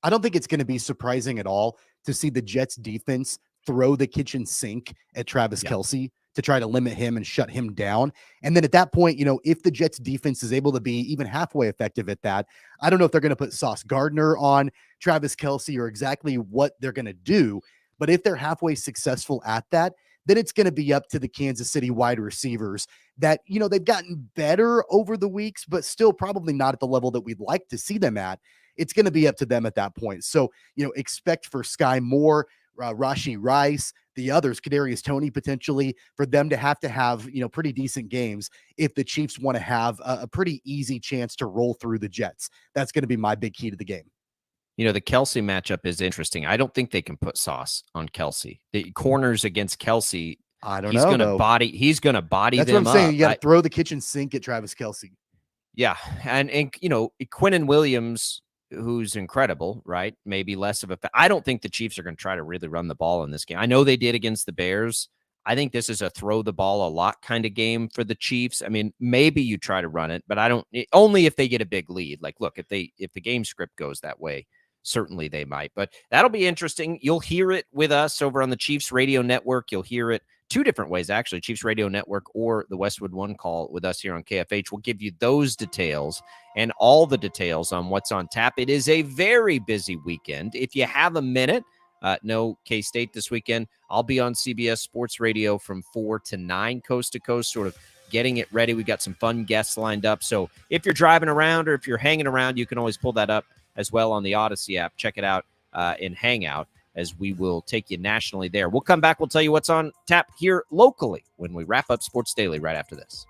I don't think it's going to be surprising at all to see the Jets defense throw the kitchen sink at Travis Kelce to try to limit him and shut him down. And then at that point, you know, if the Jets defense is able to be even halfway effective at that, I don't know if they're going to put Sauce Gardner on Travis Kelce or exactly what they're going to do. But if they're halfway successful at that, then it's going to be up to the Kansas City wide receivers that, you know, they've gotten better over the weeks, but still probably not at the level that we'd like to see them at. It's going to be up to them at that point. So, you know, expect for Sky Moore, Rashee Rice, the others, Kadarius Toney potentially, for them to have, you know, pretty decent games if the Chiefs want to have a pretty easy chance to roll through the Jets. That's going to be my big key to the game. You know, the Kelce matchup is interesting. I don't think they can put Sauce on Kelce. The corners against Kelce, I don't know. He's going to body That's them what I'm saying. up. You got to throw the kitchen sink at Travis Kelce. Yeah. And you know, Quinnen Williams, who's incredible, right? Maybe less of a I don't think the Chiefs are going to try to really run the ball in this game. I know they did against the Bears. I think this is a throw the ball a lot kind of game for the Chiefs. I mean, maybe you try to run it, but only if they get a big lead. Like, look, if the game script goes that way, certainly they might. But that'll be interesting. You'll hear it with us over on the Chiefs Radio Network. You'll hear it 2 different ways, actually, Chiefs Radio Network or the Westwood One call with us here on KFH. We'll give you those details and all the details on what's on tap. It is a very busy weekend. If you have a minute, no K-State this weekend. I'll be on CBS Sports Radio from 4 to 9 coast to coast, sort of getting it ready. We got some fun guests lined up. So if you're driving around or if you're hanging around, you can always pull that up as well on the Odyssey app. Check it out in Hangout, as we will take you nationally there. We'll come back. We'll tell you what's on tap here locally when we wrap up Sports Daily right after this.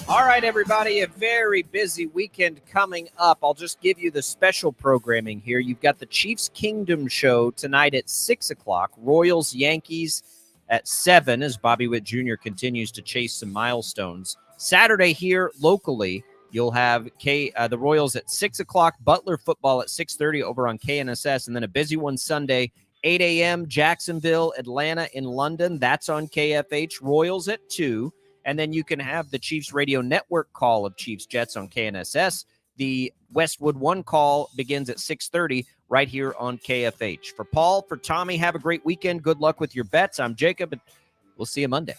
All right, everybody, a very busy weekend coming up. I'll just give you the special programming here. You've got the Chiefs Kingdom show tonight at 6 o'clock, Royals Yankees at 7 as Bobby Witt Jr. continues to chase some milestones. Saturday here locally, you'll have the Royals at 6 o'clock, Butler football at 6:30 over on KNSS, and then a busy one Sunday, 8 a.m., Jacksonville, Atlanta in London. That's on KFH. Royals at 2. And then you can have the Chiefs Radio Network call of Chiefs Jets on KNSS. The Westwood One call begins at 6:30 right here on KFH. For Paul, for Tommy, have a great weekend. Good luck with your bets. I'm Jacob, and we'll see you Monday.